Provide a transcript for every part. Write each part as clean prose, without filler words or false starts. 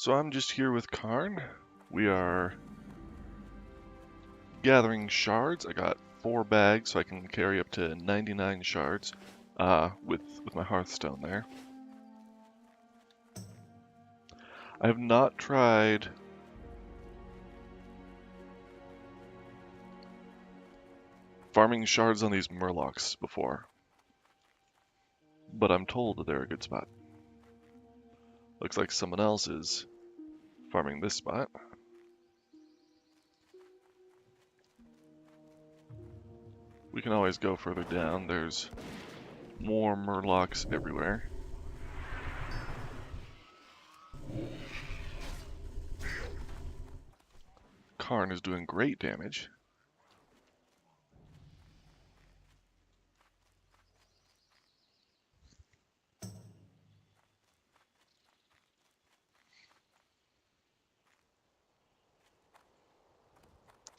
So I'm just here with Karn. We are gathering shards. I got 4 bags, so I can carry up to 99 shards with my Hearthstone there. I have not tried farming shards on these Murlocs before, but I'm told that they're a good spot. Looks like someone else is farming this spot. We can always go further down. There's more Murlocs everywhere. Karn is doing great damage.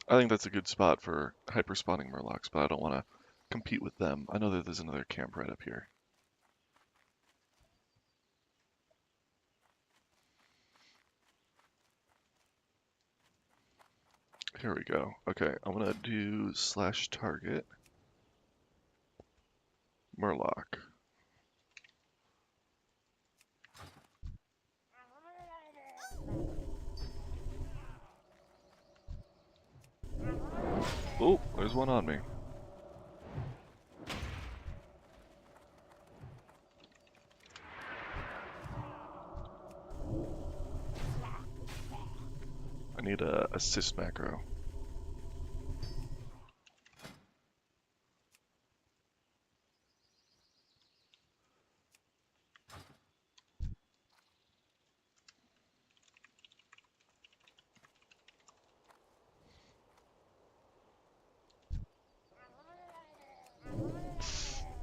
I think that's a good spot for hyper-spawning Murlocs, but I don't want to compete with them. I know that there's another camp right up here. Here we go. Okay, I'm gonna do /target Murloc. Oh, there's one on me. I need a assist macro.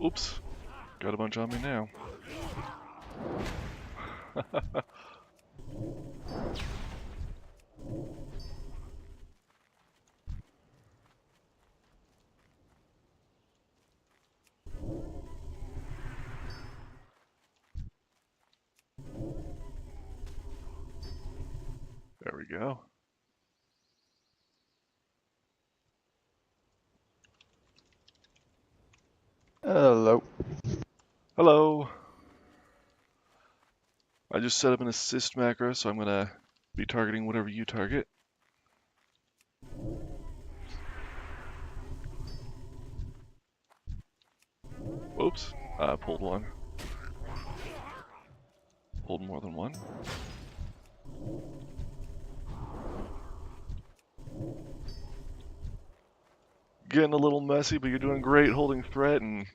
Oops, got a bunch on me now. There we go. Hello. Hello. I just set up an assist macro, so I'm gonna be targeting whatever you target. Oops, I pulled one. Pulled more than one. Getting a little messy, but you're doing great holding threat and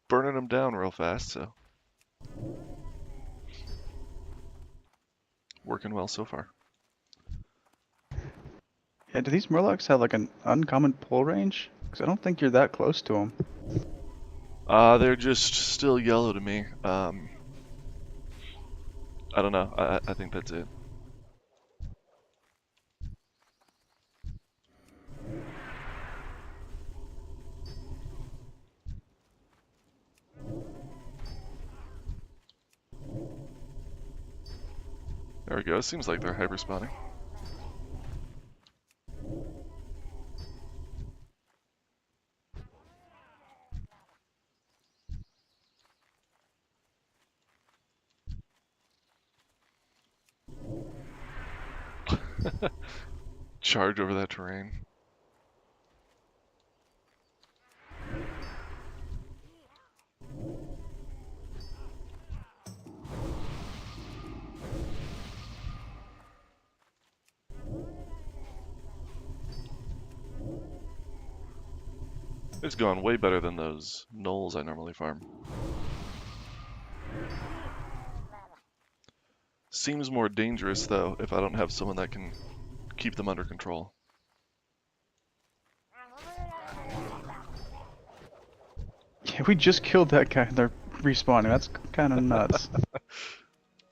burning them down real fast, so. Working well so far. Yeah, do these Murlocs have like an uncommon pull range? Because I don't think you're that close to them. They're just still yellow to me. I don't know. I think that's it. There we go. It seems like they're hyper spawning. Charge over that terrain. It's going way better than those gnolls I normally farm. Seems more dangerous though if I don't have someone that can keep them under control. Yeah, we just killed that guy and they're respawning. That's kind of nuts.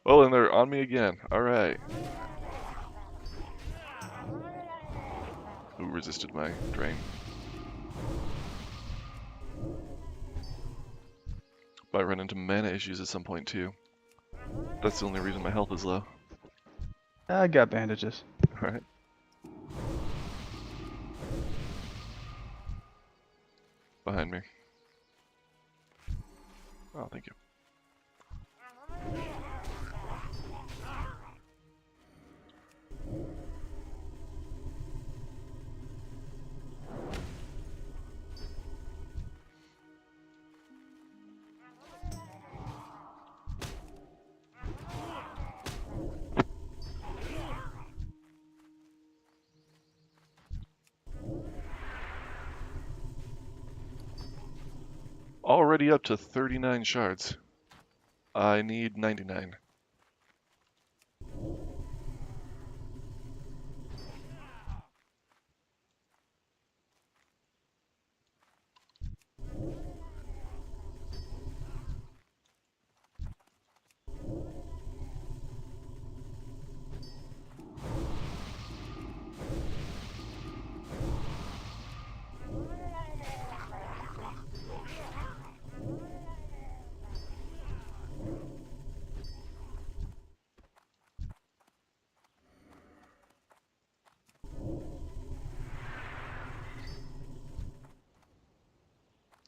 Oh, and they're on me again. Alright. Who resisted my drain? Might run into mana issues at some point too. That's the only reason my health is low. I got bandages. Alright. Behind me. Oh, thank you. Already up to 39 shards. I need 99.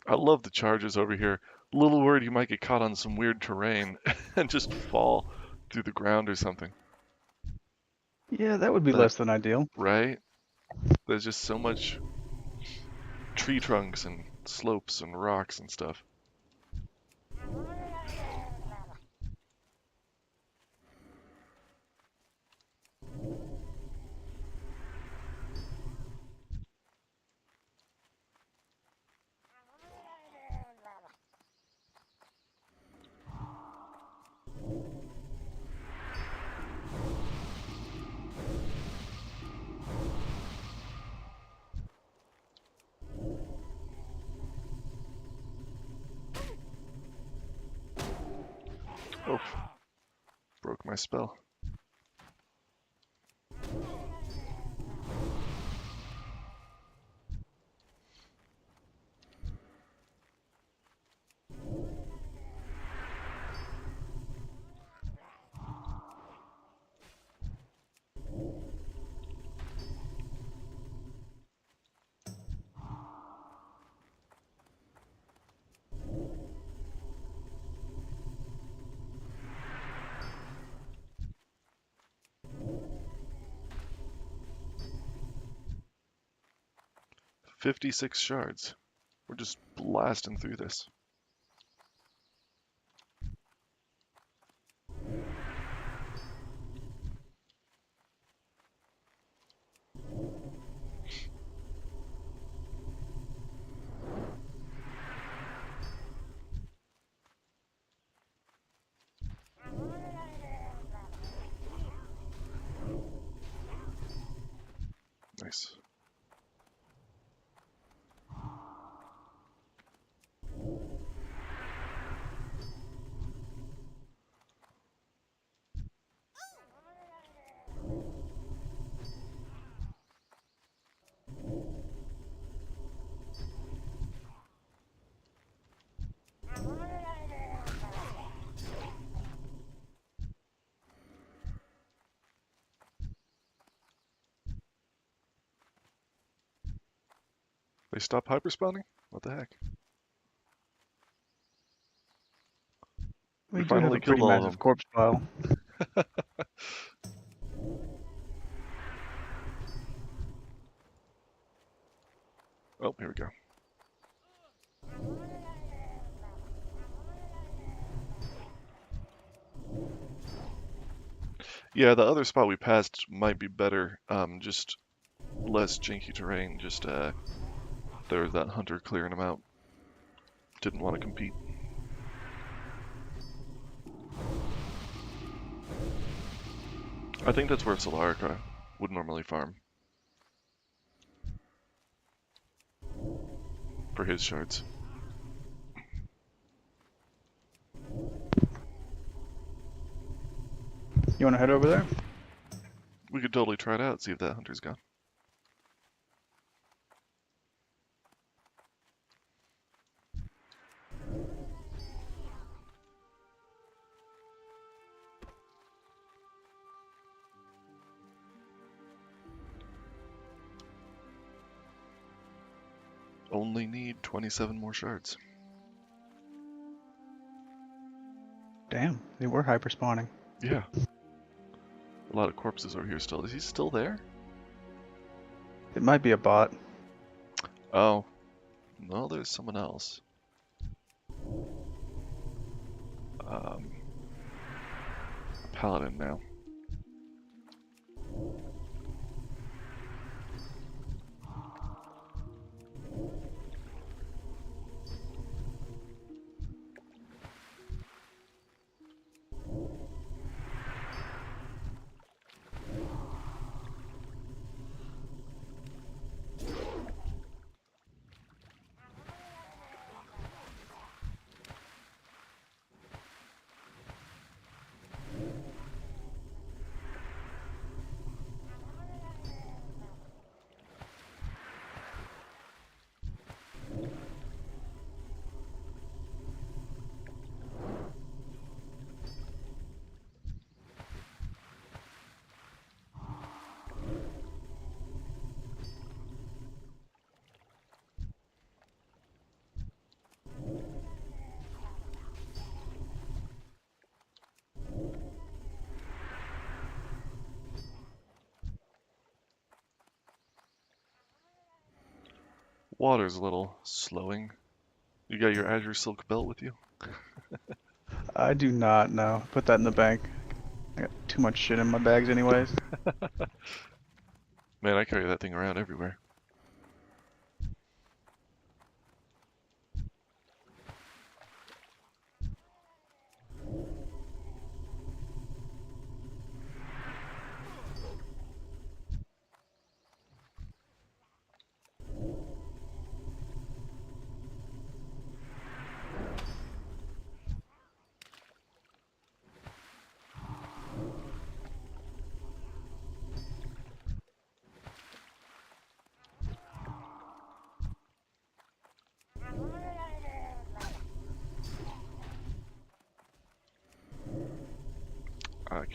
I love the charges over here. A little worried you might get caught on some weird terrain and just fall through the ground or something. Yeah, that would be But, less than ideal. right? There's just so much tree trunks and slopes and rocks and stuff. Oh, broke my spell. "56 shards. We're just blasting through this." Nice. They stop hyperspawning? What the heck? We We do have finally a pretty killed all of massive them. corpse pile. Oh, here we go. Yeah, the other spot we passed might be better. Just less janky terrain. Just there was that hunter clearing them out. Didn't want to compete. I think that's where Solarika would normally farm for his shards. You want to head over there? We could totally try it out, see if that hunter's gone. only need 27 more shards. Damn, they were hyper spawning. Yeah. A lot of corpses over here still. Is he still there? It might be a bot. Oh. No, there's someone else. Paladin now. Water's a little slowing. You got your Azure Silk belt with you? I do not know. Put that in the bank. I got too much shit in my bags anyways. Man, I carry that thing around everywhere. I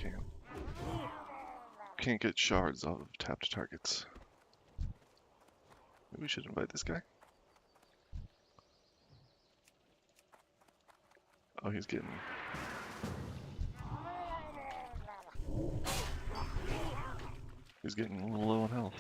can't get shards off of tapped targets. Maybe we should invite this guy. Oh, he's getting a little low on health.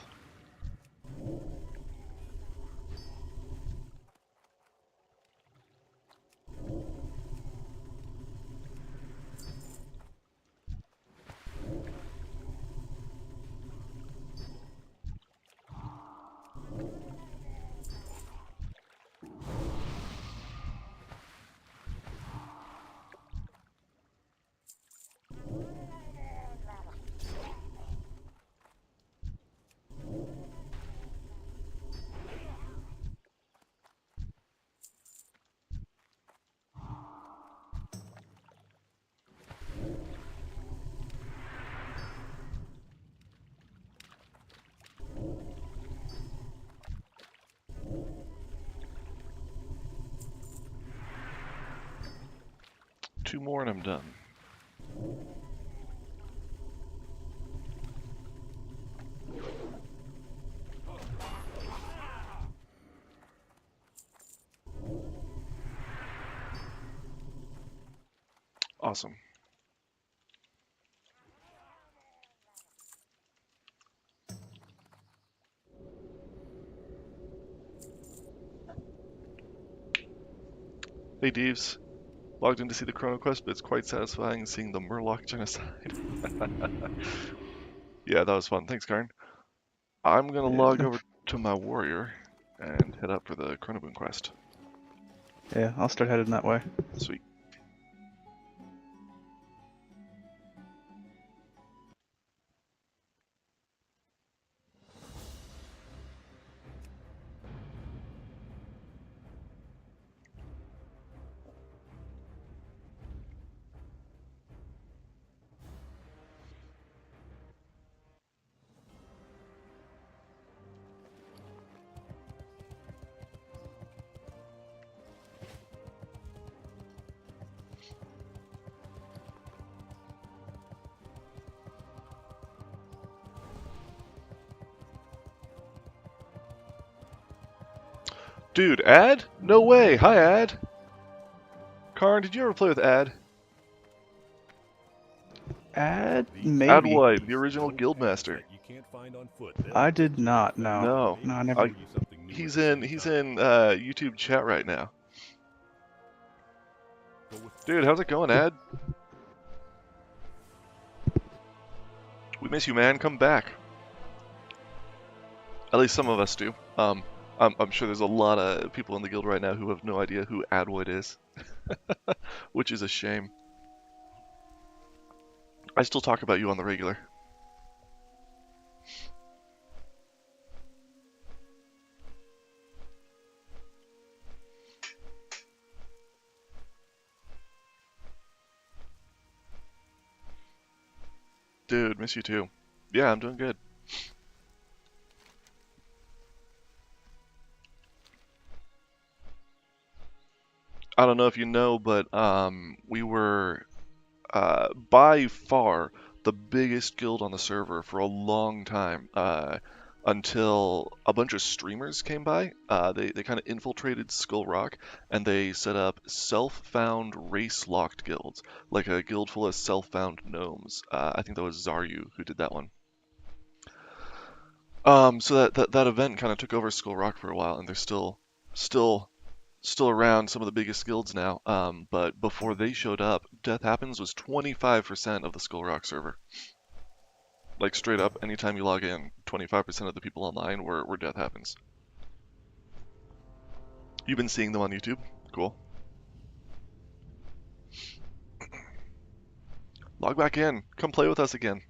Two more and I'm done. Awesome. Hey Deeves, logged in to see the Chrono Quest, but it's quite satisfying seeing the Murloc genocide. Yeah, that was fun. Thanks, Karn. I'm gonna Yeah, it's log been. over to my warrior and head up for the Chronoboon quest. Yeah, I'll start heading that way. Sweet. Dude, Ad? No way! Hi, Ad! Karn, did you ever play with Ad? Maybe. Adwoid, the original guildmaster. I did not, no. No. No, I never. He's in YouTube chat right now. Dude, how's it going, Ad? We miss you, man. Come back. At least some of us do. I'm sure there's a lot of people in the guild right now who have no idea who Adwoid is. Which is a shame. I still talk about you on the regular. Dude, miss you too. Yeah, I'm doing good. I don't know if you know, but we were by far the biggest guild on the server for a long time, until a bunch of streamers came by. They kind of infiltrated Skull Rock, and they set up self-found race-locked guilds, like a guild full of self-found gnomes. I think that was Zaryu who did that one. So that event kind of took over Skull Rock for a while, and they're still around, some of the biggest guilds now. But before they showed up, Death Happens was 25% of the Skull Rock server. Like straight up, anytime you log in, 25% of the people online were Death Happens. You've been seeing them on YouTube? Cool. Log back in. Come play with us again.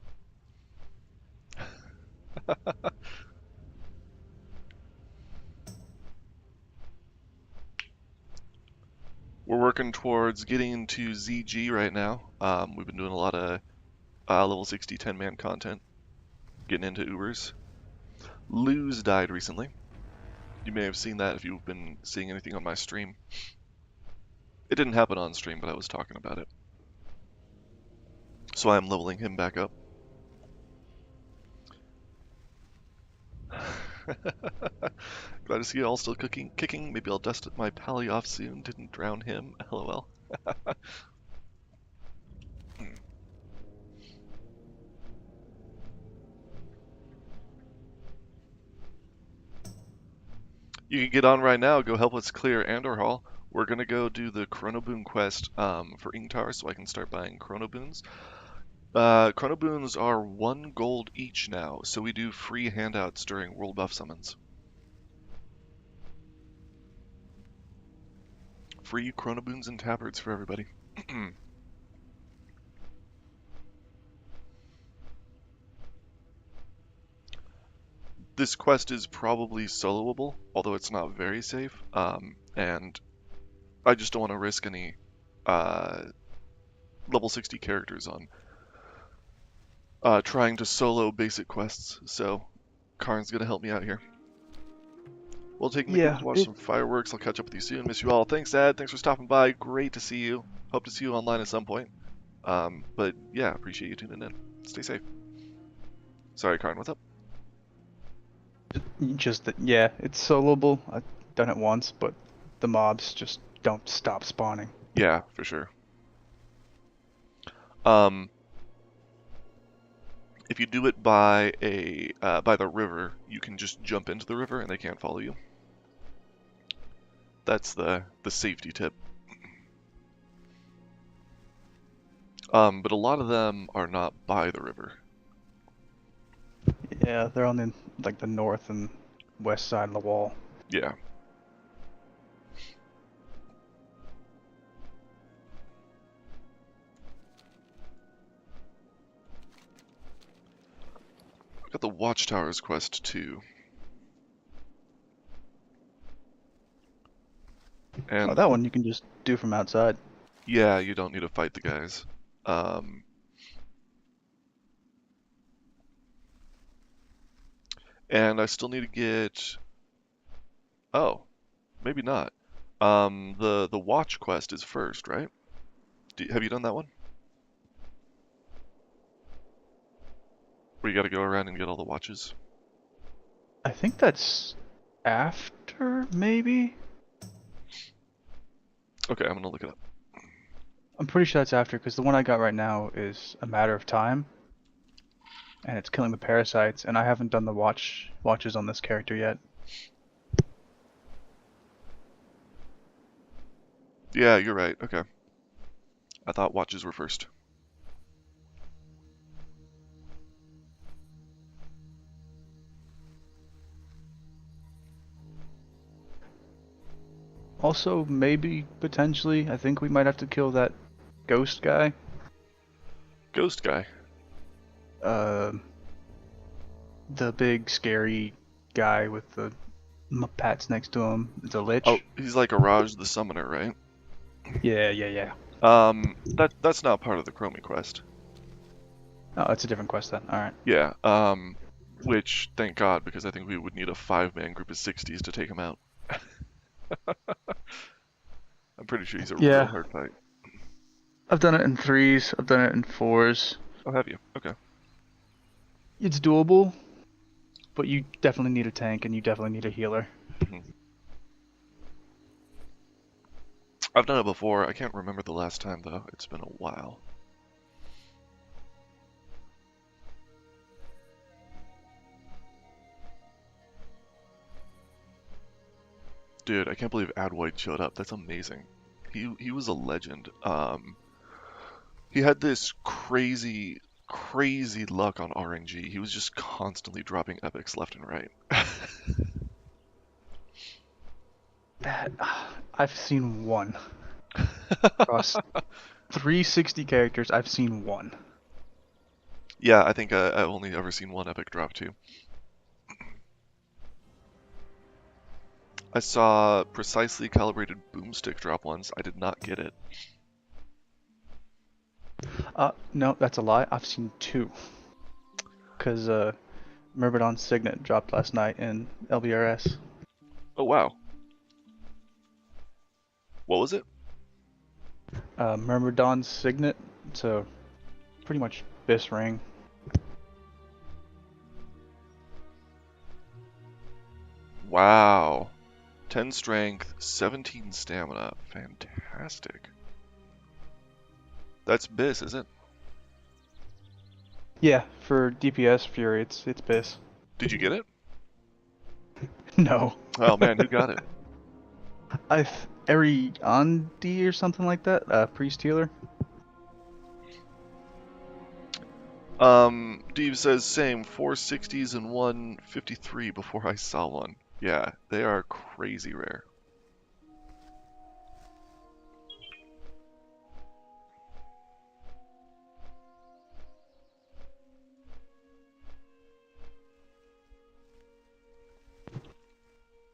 We're working towards getting into ZG right now. We've been doing a lot of level 60 10-man content, getting into Ubers. Luz died recently. You may have seen that if you've been seeing anything on my stream. It didn't happen on stream, but I was talking about it. So I'm leveling him back up. Glad to see you all still kicking. Maybe I'll dust my pally off soon. Didn't drown him. LOL. You can get on right now. Go help us clear Andor Hall. We're gonna go do the Chronoboon quest for Ingtar, so I can start buying Chronoboons. Chronoboons are 1 gold each now, so we do free handouts during World Buff summons. Free Chronoboons and tabards for everybody. This quest is probably soloable, although it's not very safe, and I just don't want to risk any level 60 characters on trying to solo basic quests, so Karn's gonna help me out here. We'll take me to watch some fireworks. I'll catch up with you soon. Miss you all. Thanks, Dad. Thanks for stopping by. Great to see you. Hope to see you online at some point. But yeah, appreciate you tuning in. Stay safe. Sorry, Karn, what's up? Just that, yeah, it's soloable. I've done it once, but the mobs just don't stop spawning. Yeah, for sure. If you do it by the river, you can just jump into the river and they can't follow you. That's the safety tip. But a lot of them are not by the river. Yeah, they're on the north and west side of the wall. Yeah. Got the Watchtowers quest too. And that one you can just do from outside. Yeah, you don't need to fight the guys. And I still need to get... Oh, maybe not. The watch quest is first, right? Have you done that one? Where you gotta go around and get all the watches? I think that's after, maybe? Okay, I'm gonna look it up. I'm pretty sure that's after, because the one I got right now is a matter of time, and it's killing the parasites, and I haven't done the watches on this character yet. Yeah, you're right. Okay. I thought watches were first. Also, maybe, potentially, I think we might have to kill that ghost guy. Ghost guy. Uh, the big, scary guy with the pats next to him. It's a lich. Oh, he's like Araj the Summoner, right? Yeah. That's not part of the Chromie quest. Oh, it's a different quest then. Alright. Yeah, which, thank God, because I think we would need a 5-man group of 60s to take him out. I'm pretty sure he's a real Yeah. hard fight. I've done it in 3s, I've done it in 4s. Oh, have you? Okay. It's doable, but you definitely need a tank and you definitely need a healer. I've done it before. I can't remember the last time, though. It's been a while. Dude, I can't believe Adwoid showed up. That's amazing. He was a legend. He had this crazy luck on RNG. He was just constantly dropping epics left and right. That I've seen one. Across 360 characters, I've seen one. Yeah, I think I've only ever seen one epic drop too. I saw precisely calibrated boomstick drop once. I did not get it. No, that's a lie. I've seen 2. Because Myrmidon's Signet dropped last night in LBRS. Oh wow. What was it? Myrmidon's Signet, so pretty much Biss ring. Wow. 10 strength, 17 stamina. Fantastic. That's Biss, is it? Yeah, for DPS Fury, it's Biss. Did you get it? No. Oh man, who got it? Ariandi or something like that. Priest healer. Dave says same, 460s and 153 before I saw one. Yeah, they are crazy rare.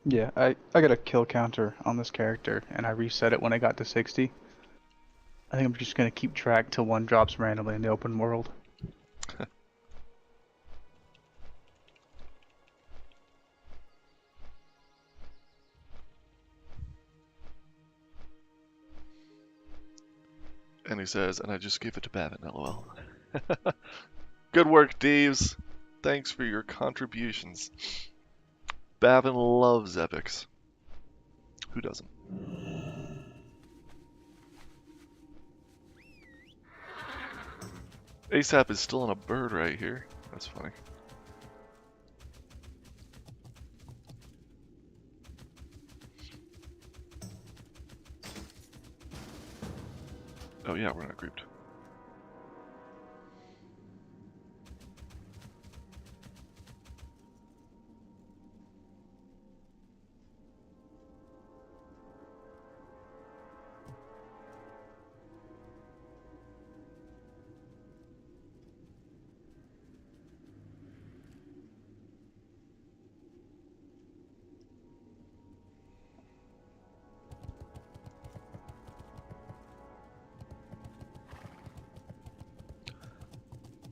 Yeah, I got a kill counter on this character, and I reset it when I got to 60. I think I'm just gonna keep track till one drops randomly in the open world. And he says, and I just gave it to Bavin, lol. Good work, Deves. Thanks for your contributions. Bavin loves epics. Who doesn't? ASAP is still on a bird right here. That's funny. Oh yeah, we're not grouped.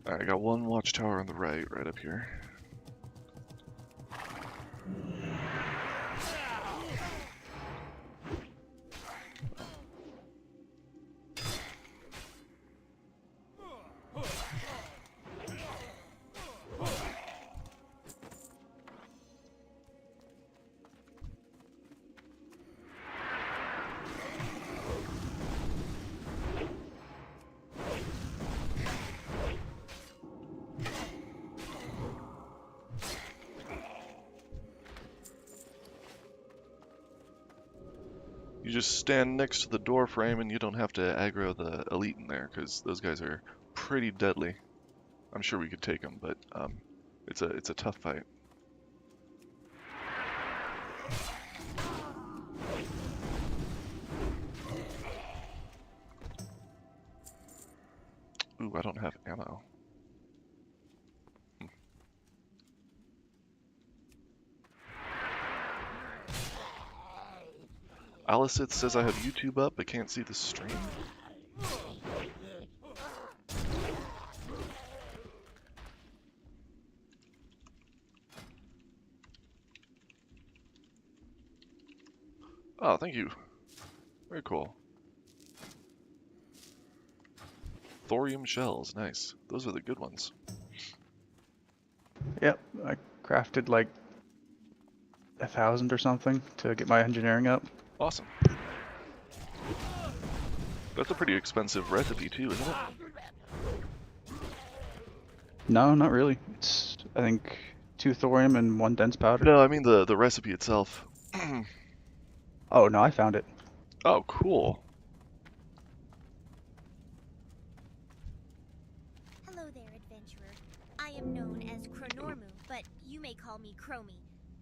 Alright, I got one watchtower on the right up here. You just stand next to the door frame and you don't have to aggro the elite in there, because those guys are pretty deadly. I'm sure we could take them, but it's a tough fight. Ooh, I don't have ammo. Alicith says I have YouTube up, but can't see the stream. Oh, thank you. Very cool. Thorium shells, nice. Those are the good ones. Yep, I crafted like 1,000 or something to get my engineering up. Awesome. That's a pretty expensive recipe too, isn't it? No, not really. It's, I think, 2 thorium and 1 dense powder. No, I mean the recipe itself. Oh, no, I found it. Oh, cool. Hello there, adventurer. I am known as Chronoboon, but you may call me Chromie.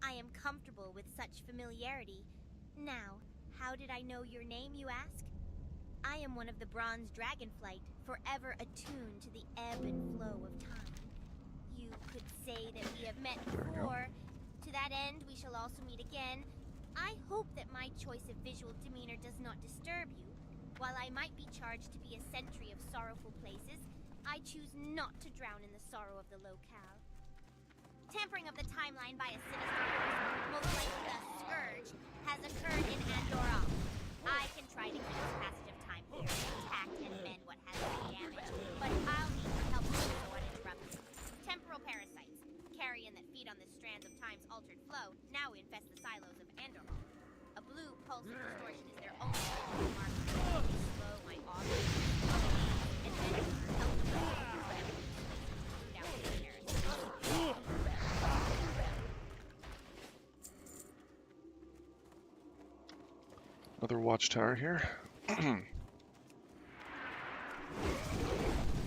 I am comfortable with such familiarity. Now, how did I know your name, you ask? I am one of the bronze dragonflight, forever attuned to the ebb and flow of time. You could say that we have met before. To that end, we shall also meet again. I hope that my choice of visual demeanor does not disturb you. While I might be charged to be a sentry of sorrowful places, I choose not to drown in the sorrow of the locale. Tampering of the timeline by a sinister force, most likely the Scourge, has occurred in Andorra. I can try to keep the passage of time here intact and mend what has been damaged, but I'll need your help to do so uninterrupted. Temporal parasites, carrion that feed on the strands of time's altered flow, now infest the silos of Andorra. A blue pulse of distortion is their only marker. They slow my augury. Adventurer, help me down the stairs. Another watchtower here.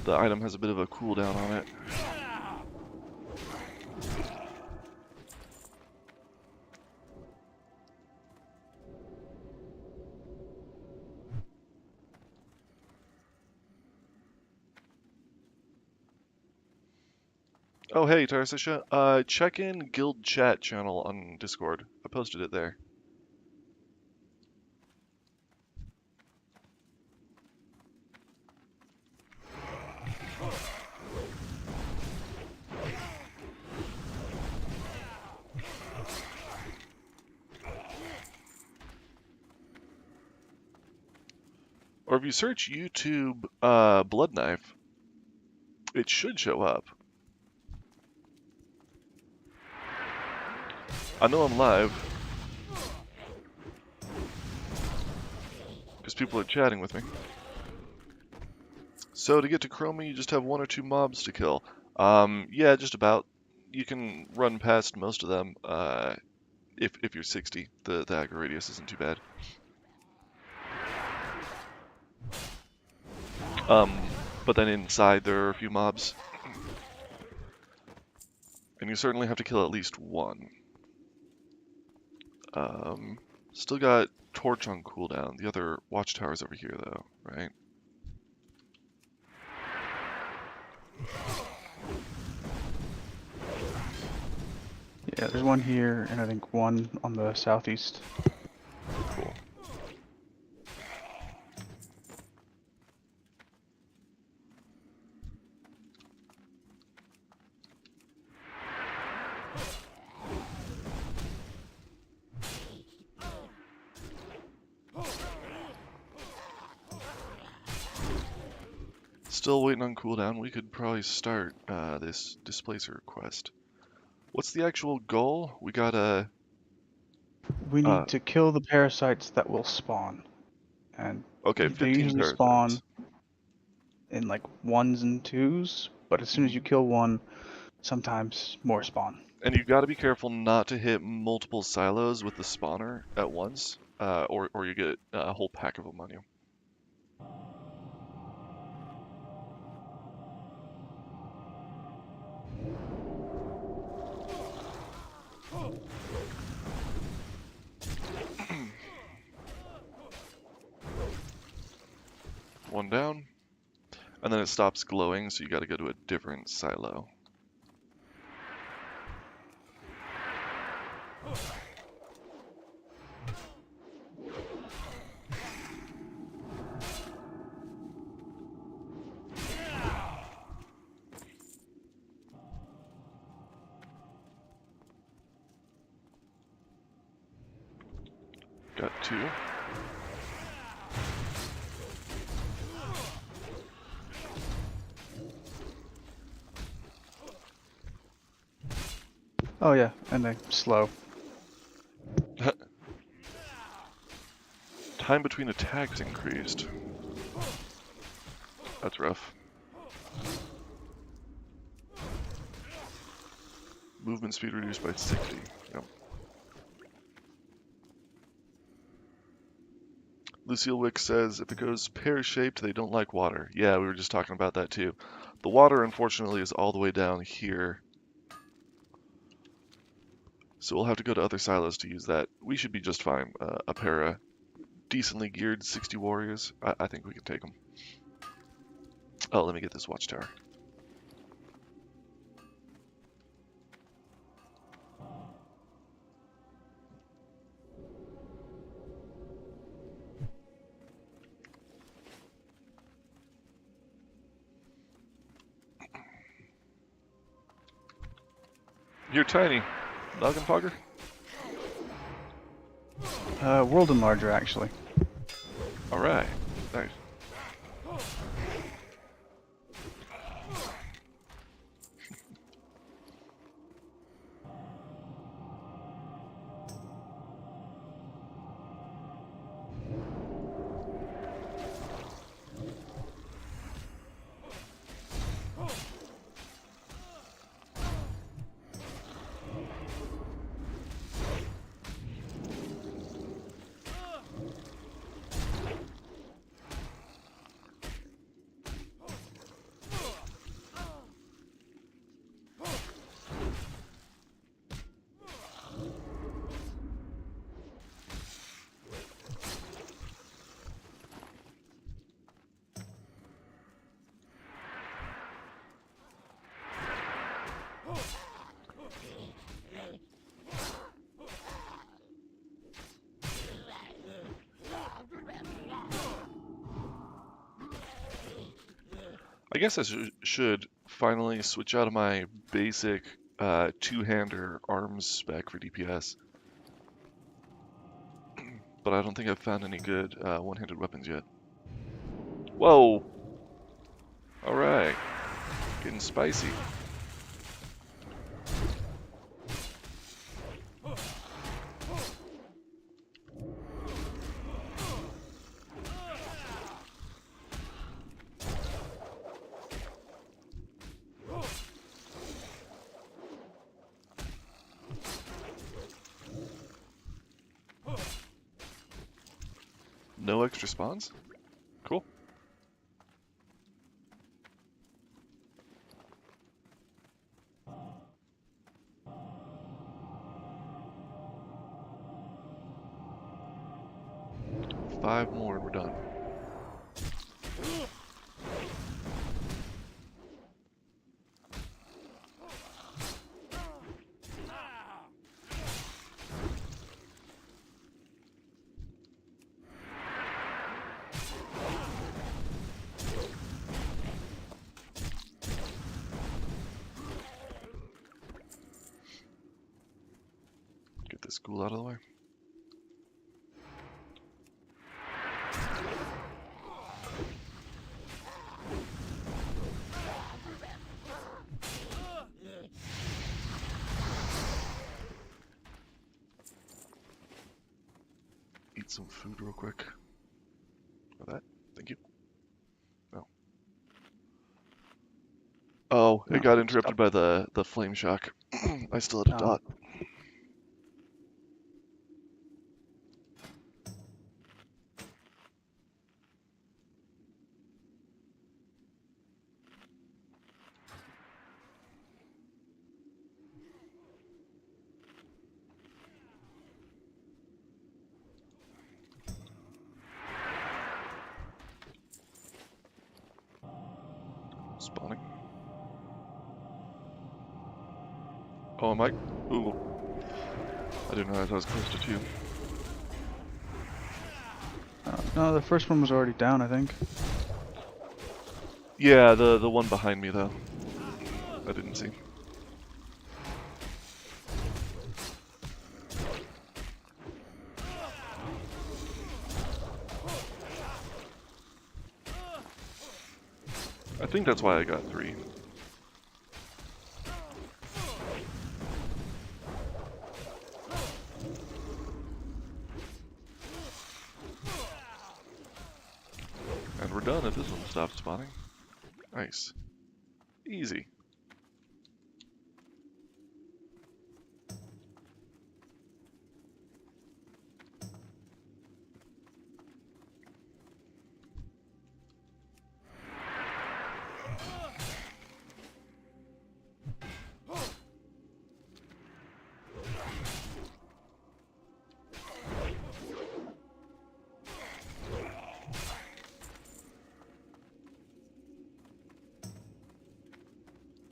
The item has a bit of a cooldown on it. Oh hey, Tarsisha, check in guild chat channel on Discord. I posted it there. Or if you search YouTube Blood Knife, it should show up. I know I'm live because people are chatting with me. So to get to Chromie, you just have 1 or 2 mobs to kill. Yeah, just about. You can run past most of them if you're 60. The aggro radius isn't too bad. But then inside there are a few mobs. And you certainly have to kill at least 1. Still got Torch on cooldown. The other watchtower's over here though, right? Yeah, there's 1 here, and I think 1 on the southeast. Cool. Still waiting on cooldown. We could probably start this displacer quest. What's the actual goal? We gotta... We need to kill the parasites that will spawn. And Okay, they 15 usually parasites. spawn in like 1s and 2s, but as soon as you kill 1, sometimes more spawn. And you gotta be careful not to hit multiple silos with the spawner at once. or you get a whole pack of them on you. One down, and then it stops glowing, so you got to go to a different silo. Got 2. Oh yeah, and they slow. Time between attacks increased. That's rough. Movement speed reduced by 60. Yep. Lucille Wick says, if it goes pear-shaped, they don't like water. Yeah, we were just talking about that too. The water, unfortunately, is all the way down here. So we'll have to go to other silos to use that. We should be just fine. A pair of decently geared 60 warriors. I think we can take them. Oh, let me get this watchtower. You're tiny. Noggenfogger? World Enlarger, actually. Alright. Nice. I guess I should finally switch out of my basic two-hander arms spec for DPS. But I don't think I've found any good one-handed weapons yet. Whoa! Alright. Getting spicy. No extra spawns? Cool. Five more and we're done. Get this ghoul out of the way. Eat some food real quick. For that, thank you. No. Oh, it got interrupted by the flame shock. I still had a dot. Oh, am I? Ooh. I didn't realize I was close to 2. No, the first one was already down, I think. Yeah, the one behind me, though. I didn't see. I think that's why I got 3. And we're done if this one stops spawning. Nice. Easy.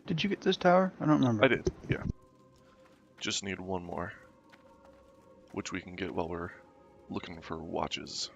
Did you get this tower? I don't remember. I did, yeah. Just need one more, which we can get while we're looking for watches.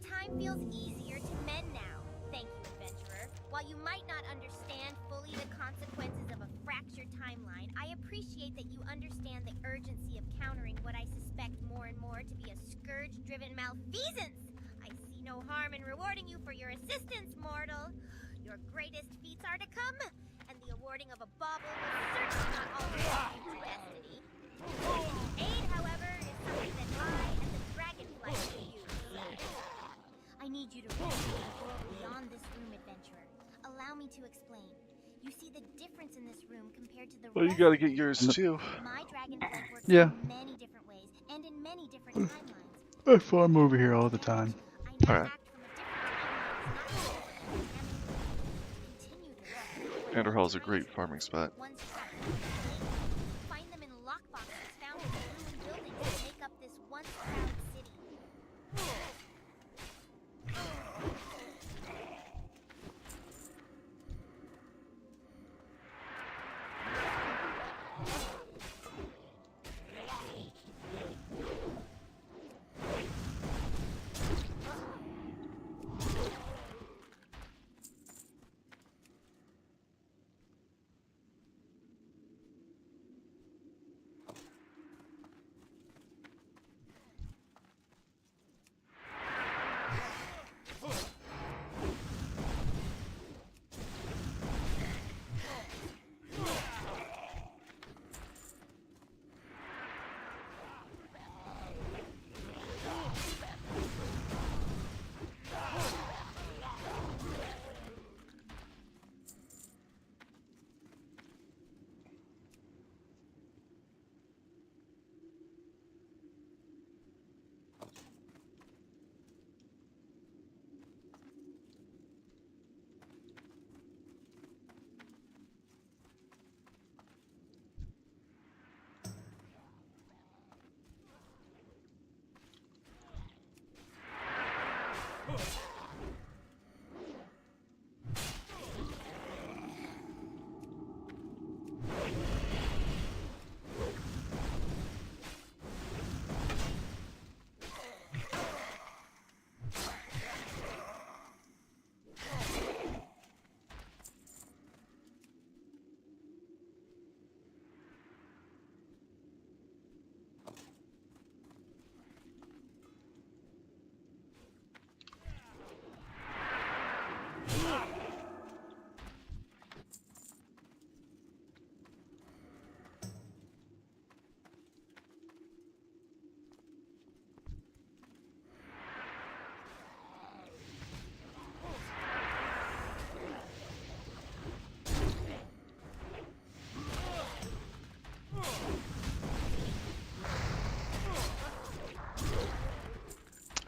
Time feels easier to mend now. Thank you, adventurer. While you might not understand fully the consequences of a fractured timeline, I appreciate that you understand the urgency of countering what I suspect more and more to be a scourge-driven malfeasance. I see no harm in rewarding you for your assistance, mortal. Your greatest feats are to come, and the awarding of a bauble will certainly not alter your future destiny. Aid, however, is something that I and the dragonflight will use. I need you to reach the world beyond this room, adventurer. Allow me to explain. You see the difference in this room compared to the Well, you rest gotta of get the yours room. too. My dragonflight works Yeah. in many different ways and in many different timelines. I farm over here all the time. I now Alright. act from a different timeline. Continue this. Anderhall is a great farming spot. Ones you have find them in lockboxes found in the ruined buildings that make up this once proud city.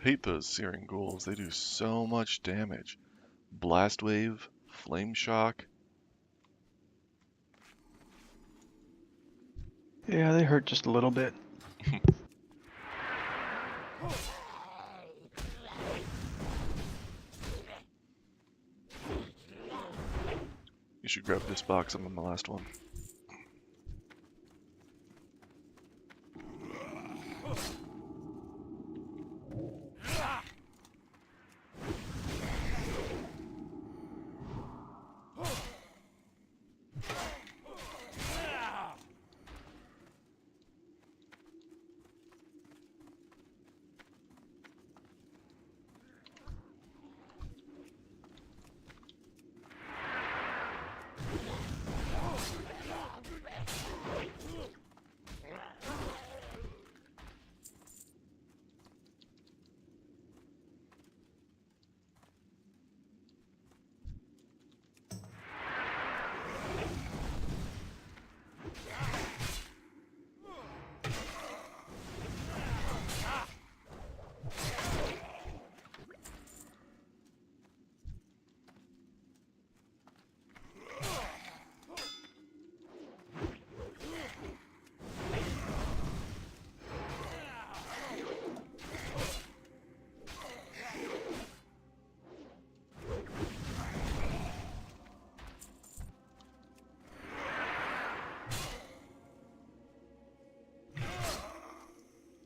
Hate those searing ghouls. They do so much damage. Blast wave, flame shock. Yeah, they hurt just a little bit. You should grab this box. I'm on the last one.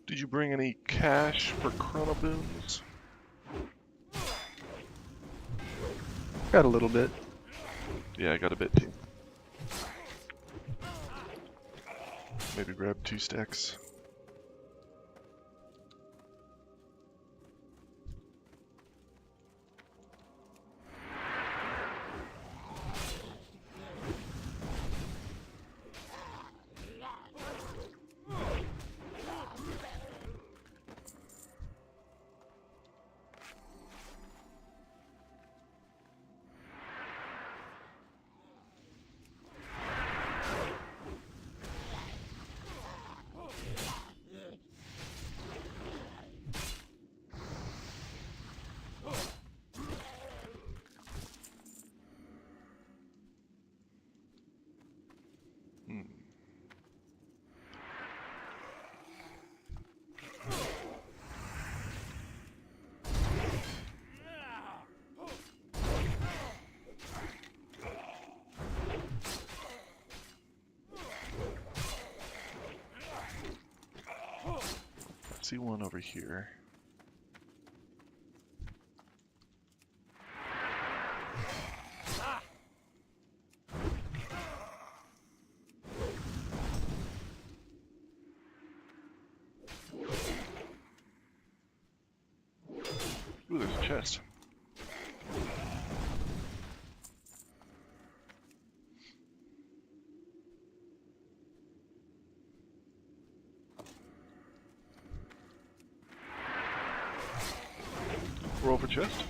Did you bring any cash for Chronoboons? Got a little bit. Yeah, I got a bit too. Maybe grab 2 stacks. See one over here. Ooh, there's a chest. Roll for chest.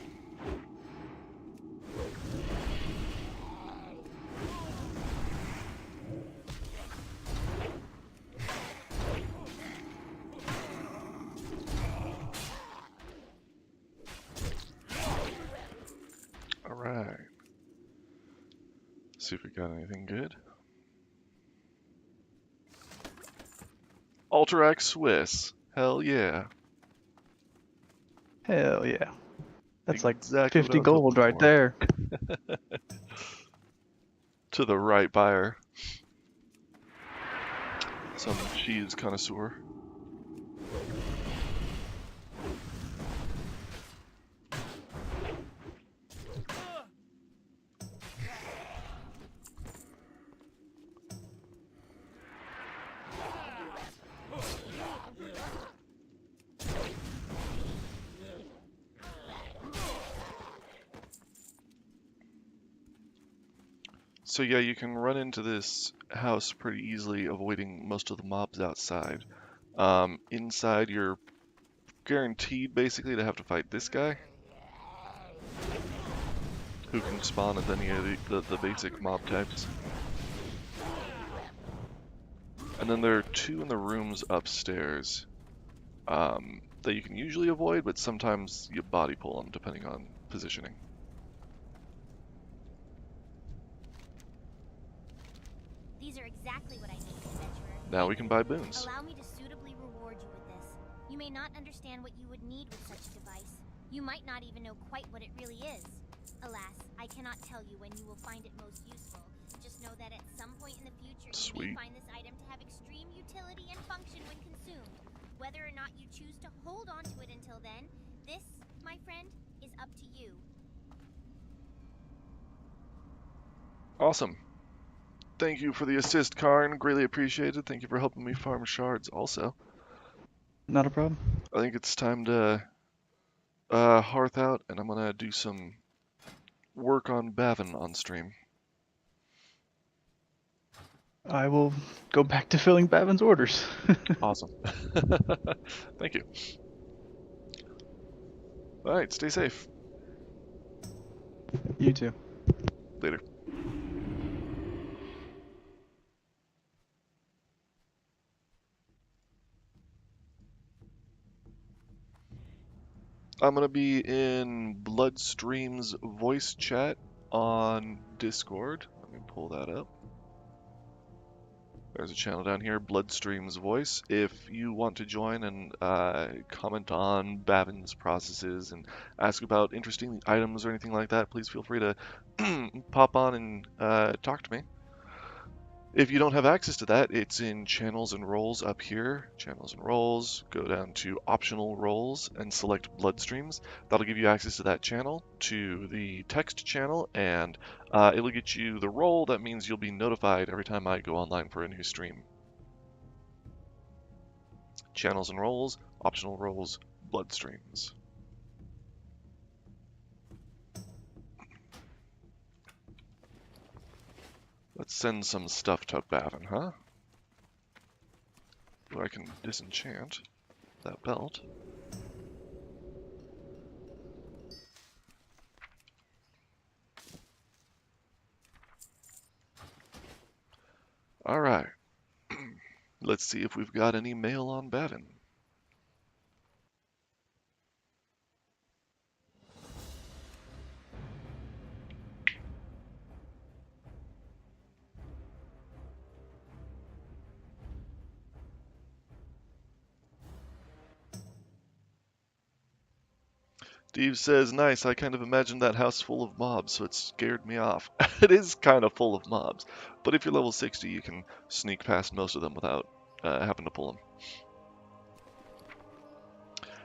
Alright. See if we got anything good. Alterac Swiss. Hell yeah. Hell yeah. That's like Exactly 50 what I was gold looking right for. there. To the right buyer. Some cheese connoisseur. So yeah, you can run into this house pretty easily, avoiding most of the mobs outside. Inside, you're guaranteed basically to have to fight this guy, who can spawn as any of the basic mob types. And then there are 2 in the rooms upstairs. that you can usually avoid, but sometimes you body pull them depending on positioning. These are exactly what I need, adventurer. Now we can buy boons. Allow me to suitably reward you with this. You may not understand what you would need with such a device. You might not even know quite what it really is. Alas, I cannot tell you when you will find it most useful. Just know that at some point in the future, you may find this item to have extreme utility and function when consumed. Whether or not you choose to hold on to it until then, this, my friend, is up to you. Awesome. Thank you for the assist, Karn. Greatly appreciated. Thank you for helping me farm shards also. Not a problem. I think it's time to hearth out, and I'm gonna do some work on Bavin on stream. I will go back to filling Bavin's orders. Awesome. Thank you. Alright, stay safe. You too. Later. I'm gonna be in Bloodstream's voice chat on Discord. Let me pull that up. There's a channel down here, Bloodstream's Voice. If you want to join and comment on Bavin's processes and ask about interesting items or anything like that, please feel free to pop on and talk to me. If you don't have access to that, it's in Channels and Roles up here. Channels and Roles, go down to Optional Roles and select Bloodstreams. That'll give you access to that channel, to the text channel, and it'll get you the role. That means you'll be notified every time I go online for a new stream. Channels and Roles, Optional Roles, Bloodstreams. Let's send some stuff to Bavin, huh? Where I can disenchant that belt. Alright. Let's see if we've got any mail on Bavin. Steve says, nice, I kind of imagined that house full of mobs, so it scared me off. It is kind of full of mobs, but if you're level 60, you can sneak past most of them without having to pull them.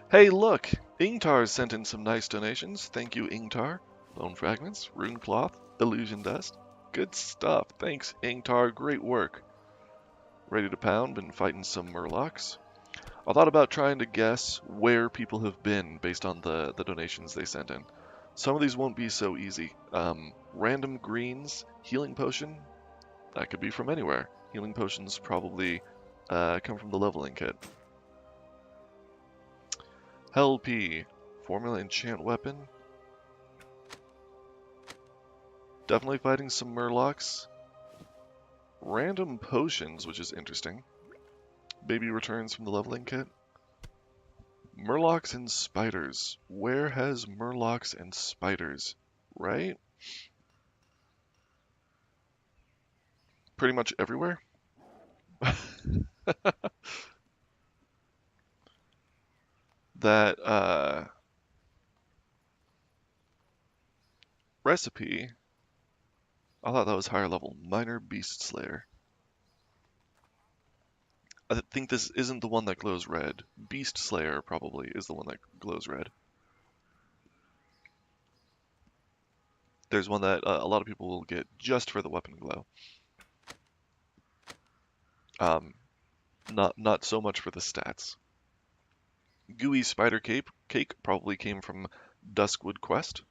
Hey, look! Ingtar sent in some nice donations. Thank you, Ingtar. Bone Fragments, Rune Cloth, Illusion Dust. Good stuff. Thanks, Ingtar. Great work. Ready to pound. Been fighting some Murlocs. I thought about trying to guess where people have been based on the donations they sent in. Some of these won't be so easy. Random greens, healing potion, that could be from anywhere. Healing potions probably come from the leveling kit. Hell P, formula enchant weapon. Definitely fighting some Murlocs. Random potions, which is interesting. Baby returns from the leveling kit. Murlocs and spiders. Where has Murlocs and spiders? Right? Pretty much everywhere? That recipe, I thought that was higher level. Minor Beast Slayer. I think this isn't the one that glows red. Beast Slayer probably is the one that glows red. There's one that a lot of people will get just for the weapon glow. Not so much for the stats. Gooey Spider Cake probably came from Duskwood Quest.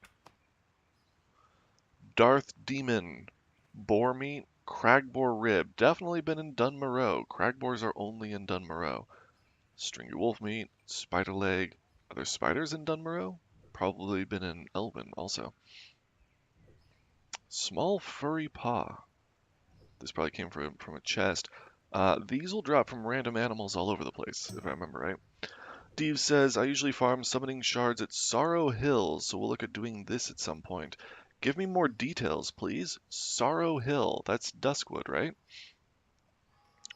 Darth Demon, Boar Meat, Cragboar Rib. Definitely been in Dunmoreau. Cragboars are only in Dunmoreau. Stringy Wolf Meat, Spider Leg. Are there spiders in Dunmoreau? Probably been in Elven also. Small Furry Paw. This probably came from a chest. These will drop from random animals all over the place, if I remember right. Steve says, I usually farm summoning shards at Sorrow Hill, so we'll look at doing this at some point. Give me more details, please. Sorrow Hill, that's Duskwood, right?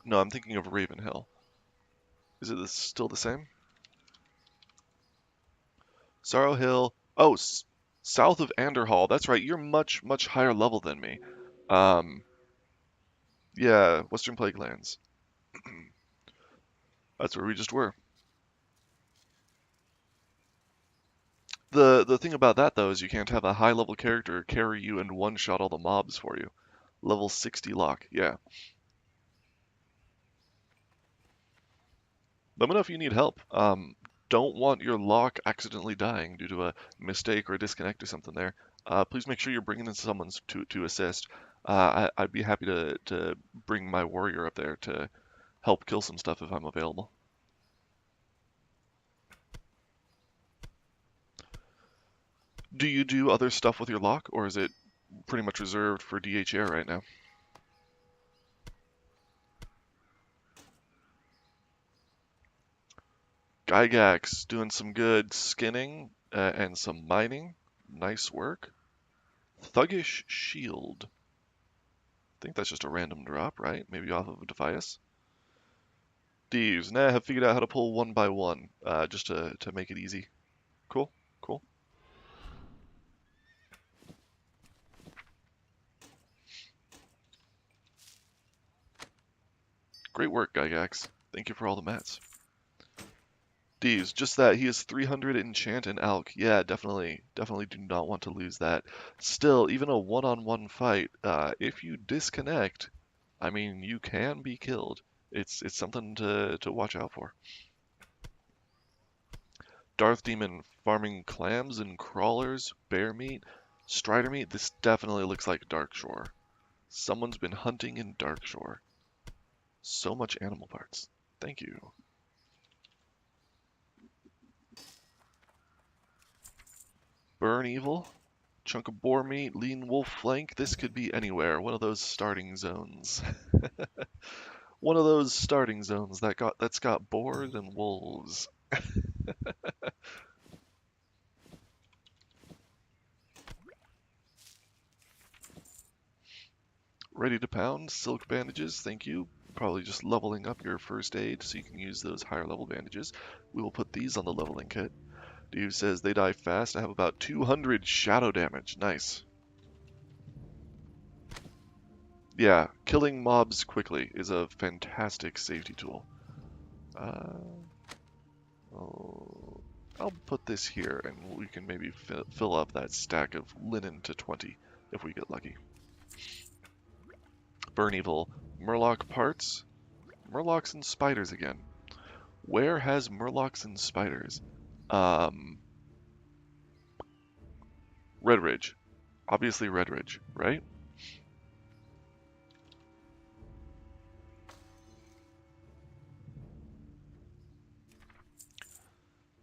No, I'm thinking of Raven Hill. Is it still the same? Sorrow Hill. Oh, south of Anderhall. That's right. You're much, much higher level than me. Um, yeah, Western Plague Lands. That's where we just were. The thing about that though is you can't have a high level character carry you and one shot all the mobs for you. Level 60 lock. Yeah. Let me know if you need help. Don't want your lock accidentally dying due to a mistake or a disconnect or something there. Please make sure you're bringing in someone to assist. I'd be happy to bring my warrior up there to help kill some stuff if I'm available. Do you do other stuff with your lock, or is it pretty much reserved for DHR right now? Gygax doing some good skinning and some mining. Nice work. Thuggish Shield. I think that's just a random drop, right? Maybe off of a Defias. Thieves. Nah, have figured out how to pull one by one, just to make it easy. Cool, cool. Great work, Gygax. Thank you for all the mats. Thieves, just that, he is 300 enchant and alch. Yeah, definitely do not want to lose that. Still, even a one-on-one fight, if you disconnect, I mean, you can be killed. It's something to watch out for. Darth Demon farming clams and crawlers, bear meat, strider meat. This definitely looks like Darkshore. Someone's been hunting in Darkshore. So much animal parts. Thank you. Burn Evil, chunk of boar meat, lean wolf flank. This could be anywhere. One of those starting zones. One of those starting zones that's got boars and wolves. Ready to pound. Silk bandages. Thank you. Probably just leveling up your first aid so you can use those higher level bandages. We will put these on the leveling kit. Dude says they die fast. I have about 200 shadow damage. Nice. Yeah, killing mobs quickly is a fantastic safety tool. I'll put this here, and we can maybe fill up that stack of linen to 20 if we get lucky. Burn Evil. Murloc parts. Murlocs and spiders again. Where has Murlocs and spiders? Red Ridge. Obviously Red Ridge, right?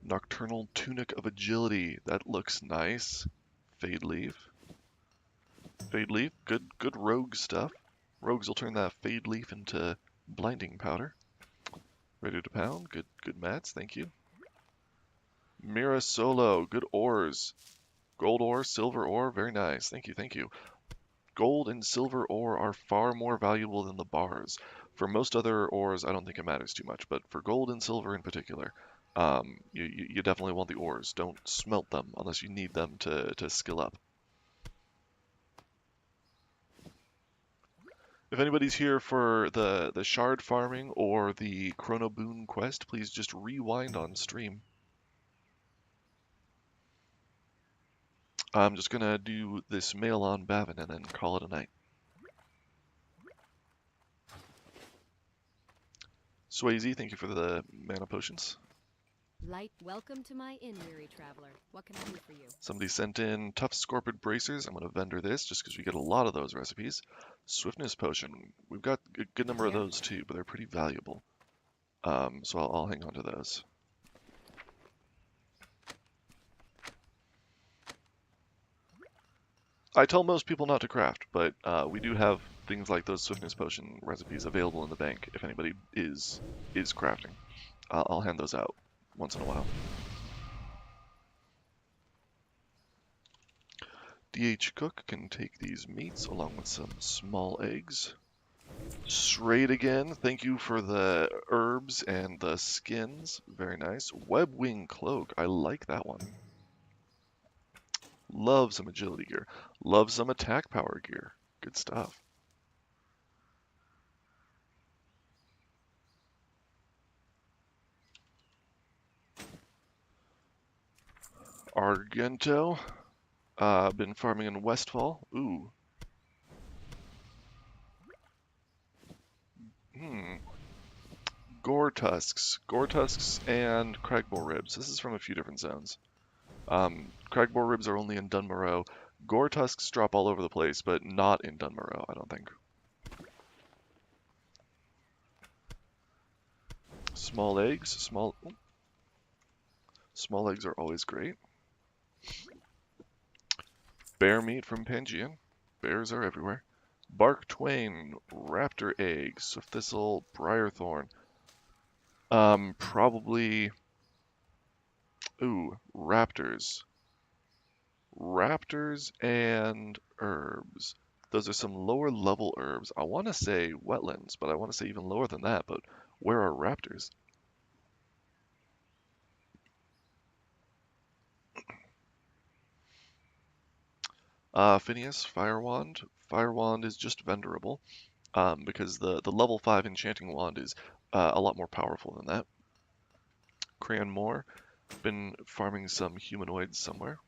Nocturnal Tunic of Agility. That looks nice. Fade Leaf. Fade Leaf. Good rogue stuff. Rogues will turn that Fade Leaf into Blinding Powder. Ready to pound. Good mats. Thank you. Mira Solo. Good ores. Gold ore, silver ore. Very nice. Thank you. Gold and silver ore are far more valuable than the bars. For most other ores, I don't think it matters too much, but for gold and silver in particular, you definitely want the ores. Don't smelt them unless you need them to skill up. If anybody's here for the shard farming or the Chronoboon quest, please just rewind on stream. I'm just gonna do this mail on Bavin and then call it a night. Swayze, thank you for the mana potions. Light, welcome to my inn, weary traveler. What can I do for you? Somebody sent in tough scorpid bracers. I'm going to vendor this just because we get a lot of those recipes. Swiftness potion. We've got a good number of those too, but they're pretty valuable. So I'll hang on to those. I tell most people not to craft, but we do have things like those swiftness potion recipes available in the bank if anybody is crafting. I'll hand those out. once in a while. DH Cook can take these meats along with some small eggs. Straight again, thank you for the herbs and the skins. Very nice. Web Wing Cloak, I like that one. Love some agility gear. Love some attack power gear. Good stuff. Argento. Been farming in Westfall. Ooh. Gore tusks and cragboar ribs. This is from a few different zones. Cragboar ribs are only in Dunmoreau. Gore tusks drop all over the place, but not in Dunmoreau, I don't think. Small eggs. Small eggs are always great. Bear meat from Pangean. Bears are everywhere. Bark Twain, raptor eggs, swift thistle, briarthorn. Probably. Ooh, raptors. Raptors and herbs. Those are some lower level herbs. I want to say wetlands, but I want to say even lower than that. But where are raptors? Phineas, Fire Wand. Fire Wand is just vendorable, because the level 5 enchanting wand is a lot more powerful than that. Cran Moore, been farming some humanoids somewhere.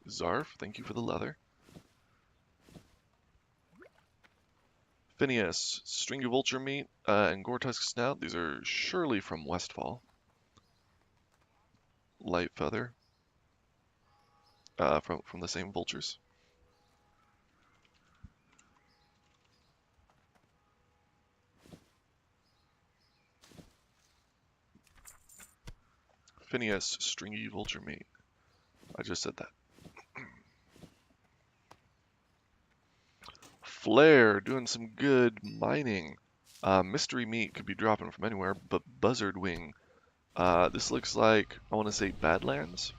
Zarf, thank you for the leather. Phineas, Stringy Vulture Meat, and Gore-Tusk Snout. These are surely from Westfall. Light Feather, from the same vultures. Phineas, Stringy Vulture Meat. I just said that. Flare, doing some good mining. Mystery Meat could be dropping from anywhere, but Buzzard Wing. This looks like, I want to say, Badlands.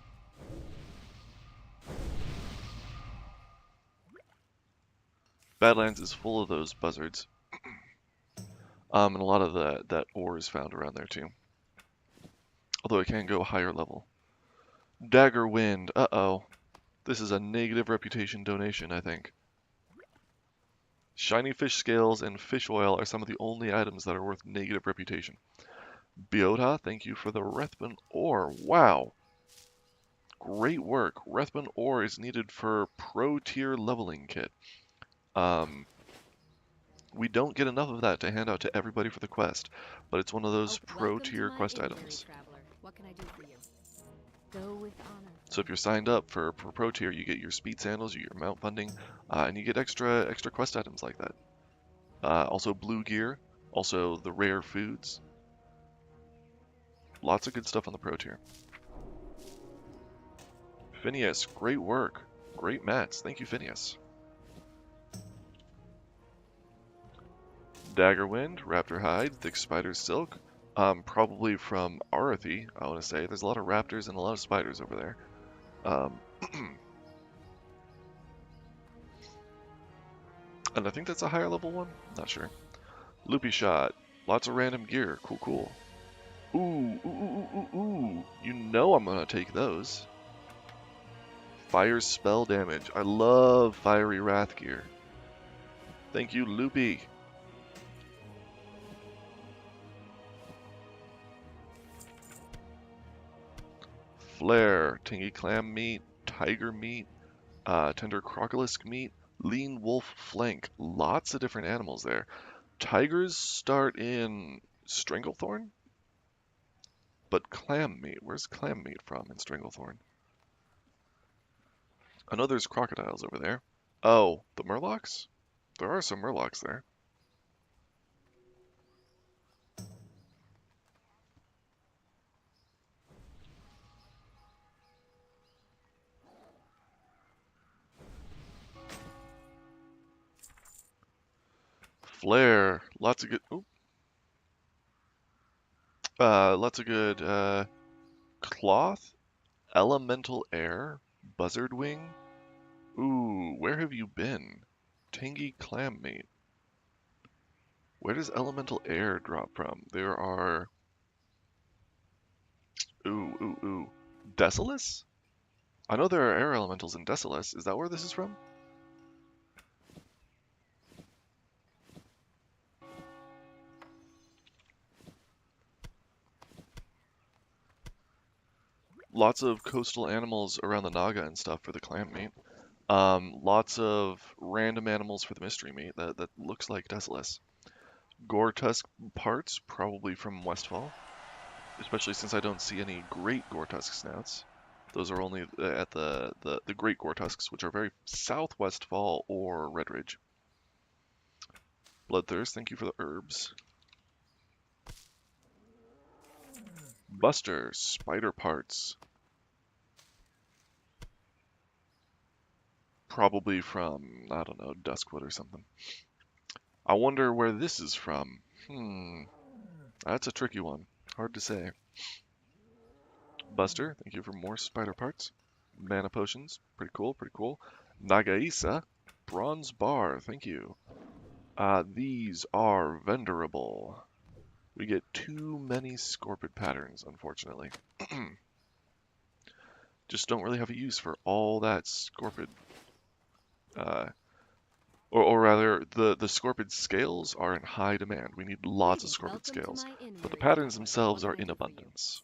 Badlands is full of those buzzards. And a lot of that ore is found around there too. Although it can go higher level. Dagger Wind, uh-oh. This is a negative reputation donation, I think. Shiny fish scales and fish oil are some of the only items that are worth negative reputation. Biota, thank you for the Rethman ore. Wow. Great work. Rethman ore is needed for pro tier leveling kit. We don't get enough of that to hand out to everybody for the quest, but it's one of those pro tier quest items. What can I do for you? Go with honor. So if you're signed up for pro tier, you get your speed sandals, you get your mount funding, and you get extra quest items like that. Also blue gear, also the rare foods. Lots of good stuff on the pro tier. Phineas, great work. Great mats. Thank you, Phineas. Daggerwind, Raptor Hide, Thick Spider Silk. Probably from Arathi, I want to say. There's a lot of raptors and a lot of spiders over there. And I think that's a higher level one? Not sure. Loopy Shot. Lots of random gear. Cool, cool. Ooh. You know I'm going to take those. Fire spell damage. I love Fiery Wrath gear. Thank you, Loopy. Flare, Tingy Clam Meat, Tiger Meat, Tender Crocolisk Meat, Lean Wolf Flank. Lots of different animals there. Tigers start in Stranglethorn? But Clam Meat, where's Clam Meat from in Stranglethorn? I know there's crocodiles over there. Oh, the Murlocs? There are some Murlocs there. Flare, lots of good. Oop. Lots of good cloth, elemental air, buzzard wing. Ooh, where have you been? Tangy clam meat. Where does elemental air drop from? There are... Ooh. Decilis? I know there are air elementals in Decilis. Is that where this is from? Lots of coastal animals around the Naga and stuff for the clam meat. Lots of random animals for the mystery meat that looks like Decilis. Gore tusk parts, probably from Westfall. Especially since I don't see any great gore tusk snouts. Those are only at the great gore tusks, which are very southwest fall or Redridge. Bloodthirst, thank you for the herbs. Buster, spider parts. Probably from, I don't know, Duskwood or something. I wonder where this is from. That's a tricky one. Hard to say. Buster, thank you for more spider parts. Mana potions, pretty cool. Nagaisa, bronze bar, thank you. These are vendorable. We get too many Scorpid patterns, unfortunately. Just don't really have a use for all that Scorpid. Or rather, the Scorpid scales are in high demand. We need lots of Scorpid scales. But the patterns themselves are in abundance.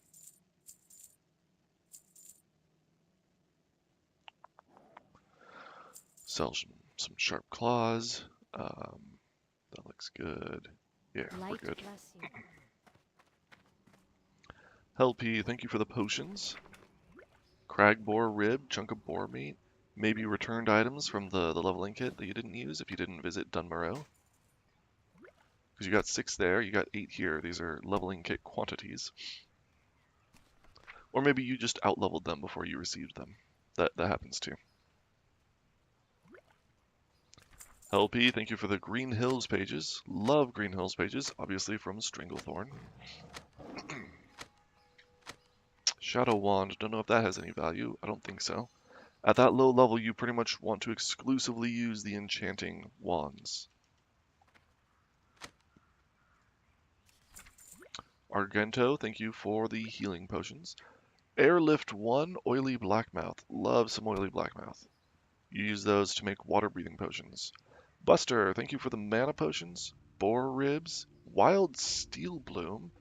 Sell some sharp claws. That looks good. Yeah, we're good. Helpy, thank you for the potions. Crag boar rib, chunk of boar meat. Maybe returned items from the leveling kit that you didn't use if you didn't visit Dunmoreau. Because you got 6 there, you got 8 here. These are leveling kit quantities. Or maybe you just out-leveled them before you received them. That happens too. LP, thank you for the Green Hills pages. Love Green Hills pages, obviously from Stranglethorn. Shadow Wand, don't know if that has any value. I don't think so. At that low level, you pretty much want to exclusively use the enchanting wands. Argento, thank you for the healing potions. Airlift 1, Oily Blackmouth. Love some Oily Blackmouth. You use those to make water-breathing potions. Buster, thank you for the mana potions. Boar ribs, Wild Steel Bloom,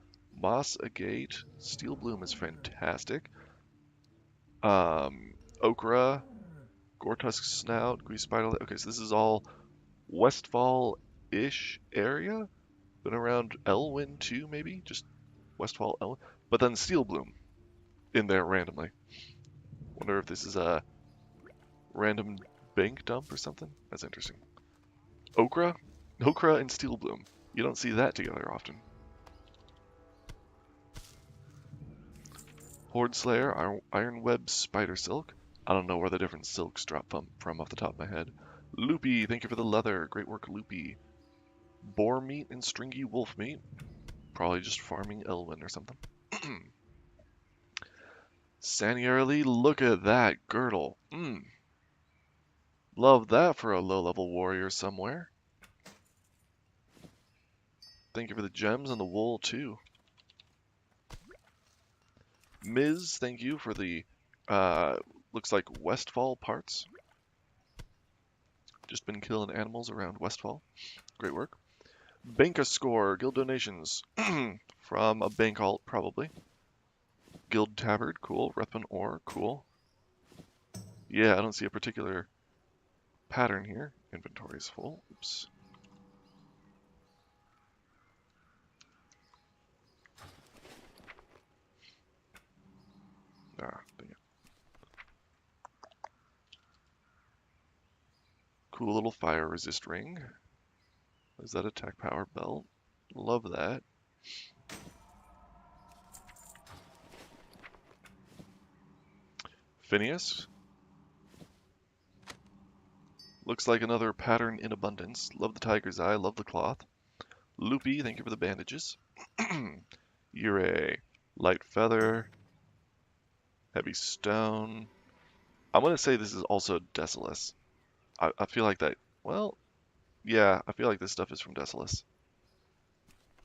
Moss Agate. Steel Bloom is fantastic. Okra, Goretusk Snout, Grease Spider. Okay, so this is all Westfall-ish area. Been around Elwyn too, maybe? Just Westfall, Elwyn. But then Steel Bloom in there randomly. Wonder if this is a random bank dump or something? That's interesting. Okra and Steel Bloom. You don't see that together often. Horde Slayer, Iron Web Spider Silk. I don't know where the different silks drop from off the top of my head. Loopy, thank you for the leather. Great work, Loopy. Boar meat and stringy wolf meat. Probably just farming Elwyn or something. Saniarily, look at that girdle. Love that for a low-level warrior somewhere. Thank you for the gems and the wool, too. Ms., thank you for the, looks like Westfall parts. Just been killing animals around Westfall. Great work. Bank a score, guild donations. From a bank alt, probably. Guild tabard, cool. Repin ore, cool. Yeah, I don't see a particular pattern here. Inventory is full. Oops. Ah, dang it. Cool little fire resist ring. Is that attack power belt? Love that. Phineas. Looks like another pattern in abundance. Love the tiger's eye, love the cloth. Loopy, thank you for the bandages. Ure, light feather, heavy stone. I'm gonna say this is also Desolus. I feel like that. Well, yeah, I feel like this stuff is from Desolus.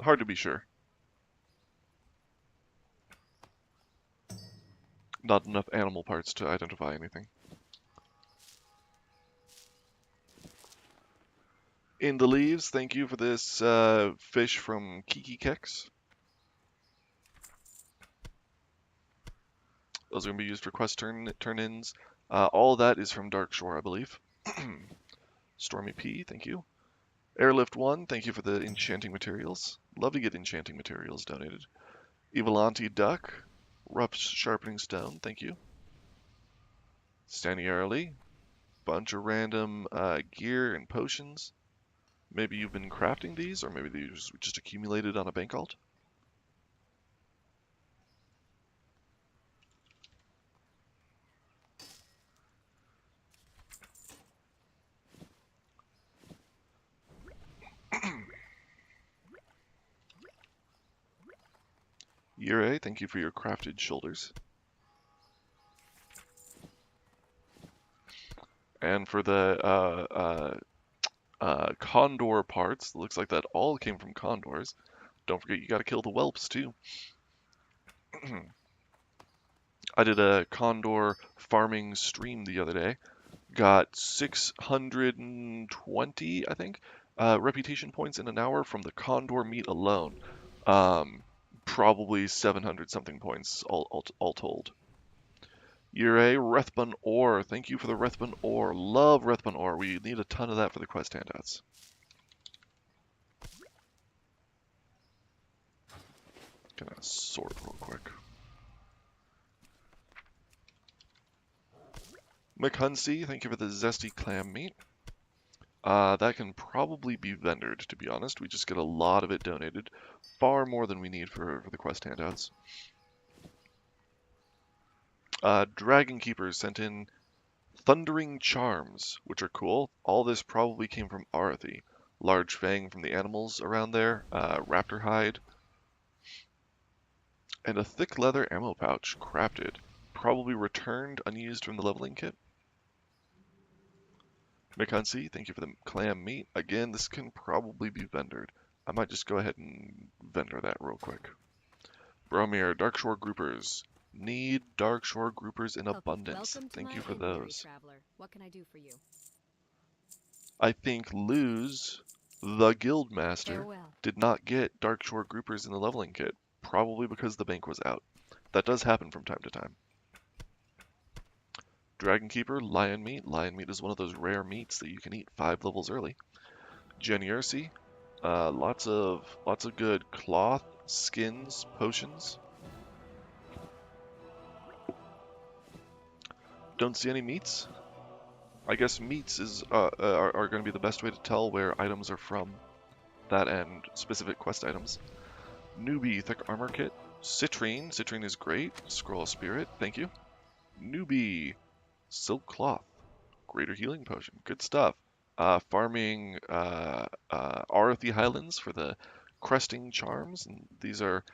Hard to be sure. Not enough animal parts to identify anything. In the leaves, thank you for this fish from Kiki Kex. Those are going to be used for quest turn-ins. All of that is from Dark Shore, I believe. Stormy P, thank you. Airlift 1, thank you for the enchanting materials. Love to get enchanting materials donated. Evolanti Duck, Rough Sharpening Stone, thank you. Staniarly, bunch of random gear and potions. Maybe you've been crafting these, or maybe these just accumulated on a bank alt. Yurei, thank you for your crafted shoulders. And for the condor parts, looks like that all came from condors. Don't forget you gotta kill the whelps too. I did a condor farming stream the other day. Got 620, I think, reputation points in an hour from the condor meat alone. Probably 700 something points all told. Yurei, Rethbun ore. Thank you for the Rethbun ore. Love Rethbun ore. We need a ton of that for the quest handouts. Gonna sort real quick. McHunsey, thank you for the zesty clam meat. That can probably be vendored, to be honest. We just get a lot of it donated. Far more than we need for the quest handouts. Dragon Keepers sent in Thundering Charms, which are cool. All this probably came from Arathi. Large fang from the animals around there, raptor hide, and a thick leather ammo pouch, crafted. Probably returned unused from the leveling kit. McHunsey, thank you for the clam meat. Again, this can probably be vendored. I might just go ahead and vendor that real quick. Bromir, Darkshore Groupers. Need Darkshore Groupers in abundance. Thank you for those. What can I do for you? I think Luz, the Guildmaster, did not get Darkshore Groupers in the leveling kit. Probably because the bank was out. That does happen from time to time. Dragon Keeper, Lion Meat. Lion Meat is one of those rare meats that you can eat 5 levels early. Jenny Ursi, lots of good cloth, skins, potions. Don't see any meats. I guess meats are going to be the best way to tell where items are from. That and specific quest items. Newbie, Thick Armor Kit. Citrine. Citrine is great. Scroll of Spirit. Thank you. Newbie. Silk Cloth. Greater Healing Potion. Good stuff. Farming Arathi Highlands for the Cresting Charms. And these are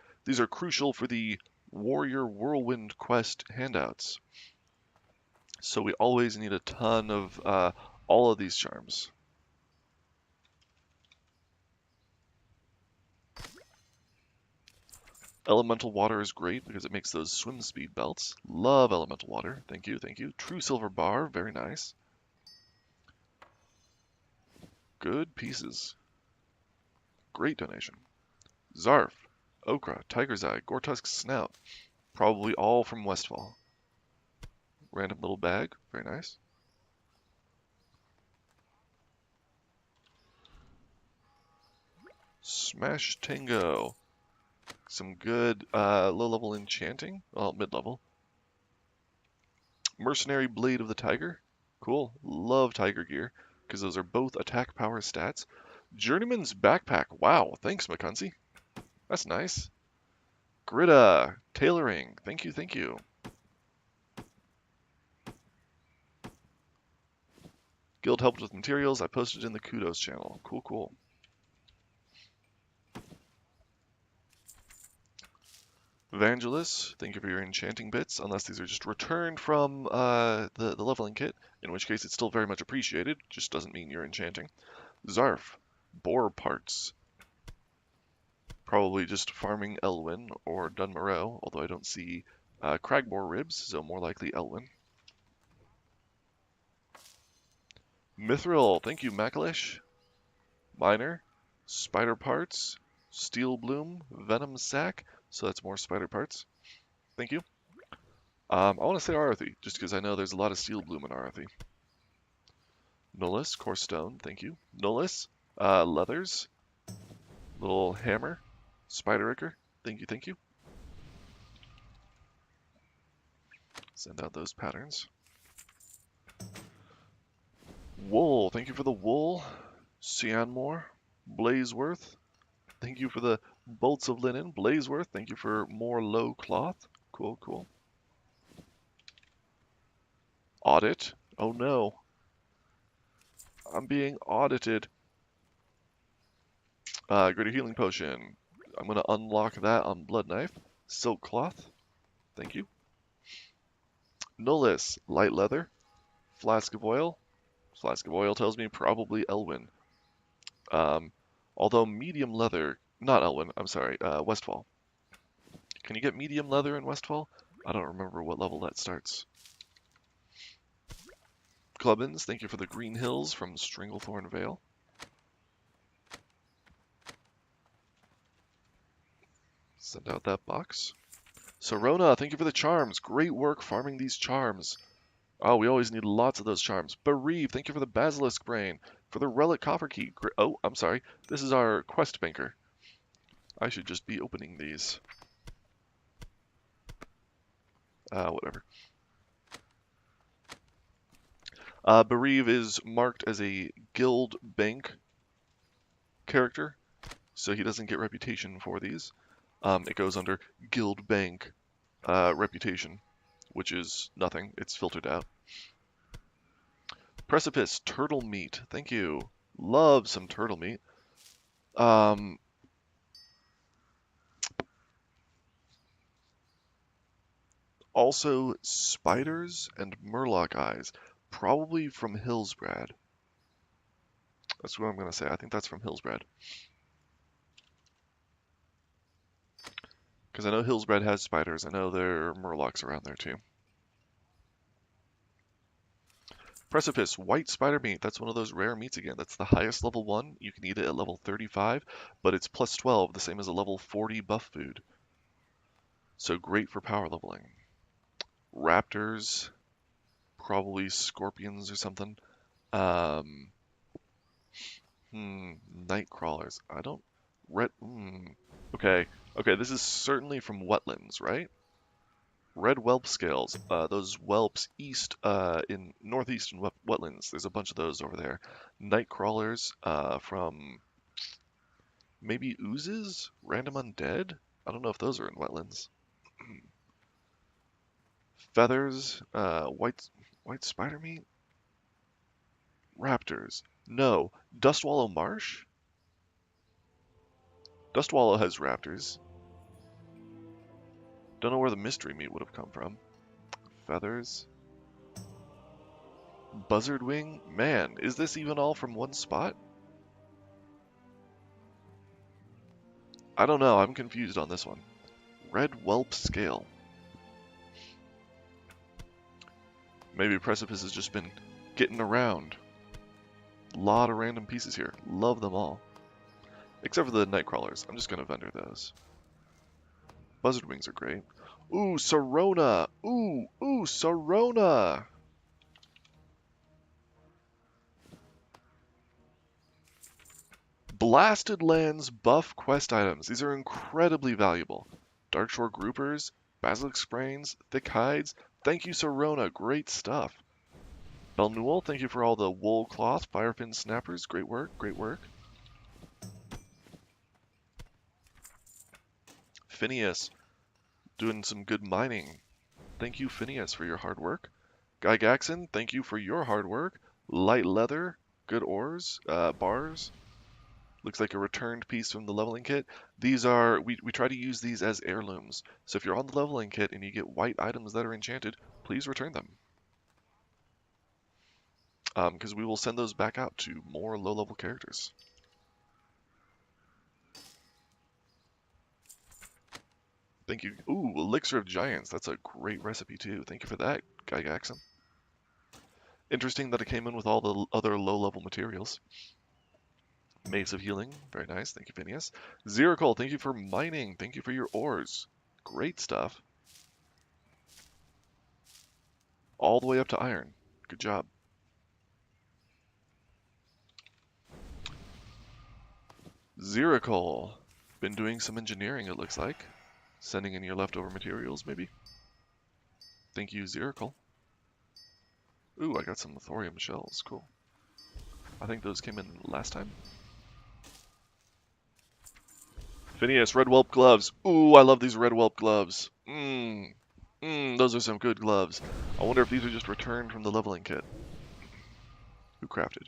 crucial for the Warrior Whirlwind quest handouts. So we always need a ton of all of these charms. Elemental water is great because it makes those swim speed belts. Love elemental water. Thank you, thank you. True silver bar, very nice. Good pieces. Great donation. Zarf, Okra, Tiger's Eye, Gortusk Snout. Probably all from Westfall. Random little bag, very nice. Smash Tango. Some good low-level enchanting. Well, mid-level. Mercenary Blade of the Tiger. Cool. Love tiger gear, because those are both attack power stats. Journeyman's Backpack. Wow, thanks, McCunsey. That's nice. Gritta. Tailoring. Thank you, thank you. Guild helped with materials. I posted in the Kudos channel. Cool, cool. Evangelist, thank you for your enchanting bits, unless these are just returned from the leveling kit, in which case it's still very much appreciated, just doesn't mean you're enchanting. Zarf, boar parts. Probably just farming Elwyn or Dunmoreau, although I don't see Cragboar ribs, so more likely Elwyn. Mithril, thank you, Makalish. Miner, spider parts, steel bloom, venom sac, so that's more spider parts. Thank you. I want to say Arathi, just because I know there's a lot of steel bloom in Arathi. Nullus, coarse stone, thank you. Nullus, leathers, little hammer, spider ichor, thank you, thank you. Send out those patterns. Wool, thank you for the wool. Cianmore, Blazeworth, thank you for the bolts of linen. Blazeworth, thank you for more low cloth. Cool, cool. Audit, oh no. I'm being audited. Greater healing potion. I'm going to unlock that on Blood Knife. Silk cloth, thank you. Nullus, light leather. Flask of oil. Flask of oil tells me probably Elwyn. Although medium leather, not Elwyn, I'm sorry, Westfall. Can you get medium leather in Westfall? I don't remember what level that starts. Clubbins, thank you for the Green Hills from Stranglethorn Vale. Send out that box. Sorona, thank you for the charms. Great work farming these charms. Oh, we always need lots of those charms. Bereave, thank you for the Basilisk Brain. For the Relic Coffer Key. Oh, I'm sorry. This is our quest banker. I should just be opening these. Whatever. Bereave is marked as a guild bank character, so he doesn't get reputation for these. It goes under guild bank reputation, which is nothing. It's filtered out. Precipice, turtle meat. Thank you. Love some turtle meat. Also, spiders and murloc eyes. Probably from Hillsbrad. That's what I'm going to say. I think that's from Hillsbrad. Because I know Hillsbrad has spiders. I know there are murlocs around there too. Precipice, white spider meat. That's one of those rare meats again. That's the highest level 1. You can eat it at level 35, but it's plus 12, the same as a level 40 buff food. So great for power leveling. Raptors, probably scorpions or something. Night crawlers. I don't... Okay, this is certainly from wetlands, right? Red whelp scales. Those whelps east, in northeastern wetlands. There's a bunch of those over there. Night crawlers, from maybe oozes? Random undead? I don't know if those are in wetlands. Feathers, white spider meat? Raptors. No. Dustwallow Marsh? Dustwallow has raptors. Don't know where the mystery meat would have come from. Feathers. Buzzard wing? Man, is this even all from one spot? I don't know, I'm confused on this one. Red whelp scale. Maybe Precipice has just been getting around. Lot of random pieces here. Love them all. Except for the night crawlers. I'm just going to vendor those. Buzzard wings are great. Ooh, Sorona! Ooh, Sorona! Blasted Lands buff quest items. These are incredibly valuable. Darkshore groupers, basilisk brains, thick hides. Thank you, Sorona. Great stuff. Belnewell, thank you for all the wool cloth, firefin snappers. Great work, great work. Phineas, doing some good mining. Thank you, Phineas, for your hard work. Guy Gaxon, thank you for your hard work. Light leather, good ores, bars. Looks like a returned piece from the leveling kit. These are, we try to use these as heirlooms. So if you're on the leveling kit and you get white items that are enchanted, please return them. Because we will send those back out to more low-level characters. Thank you. Ooh, Elixir of Giants. That's a great recipe too. Thank you for that, Gygaxum. Interesting that it came in with all the other low-level materials. Mace of Healing. Very nice. Thank you, Phineas. Ziricol, thank you for mining. Thank you for your ores. Great stuff. All the way up to iron. Good job. Ziricol. Been doing some engineering, it looks like. Sending in your leftover materials, maybe. Thank you, Ziricol. Ooh, I got some thorium shells. Cool. I think those came in last time. Phineas, red whelp gloves. Ooh, I love these red whelp gloves. Those are some good gloves. I wonder if these are just returned from the leveling kit. Who crafted?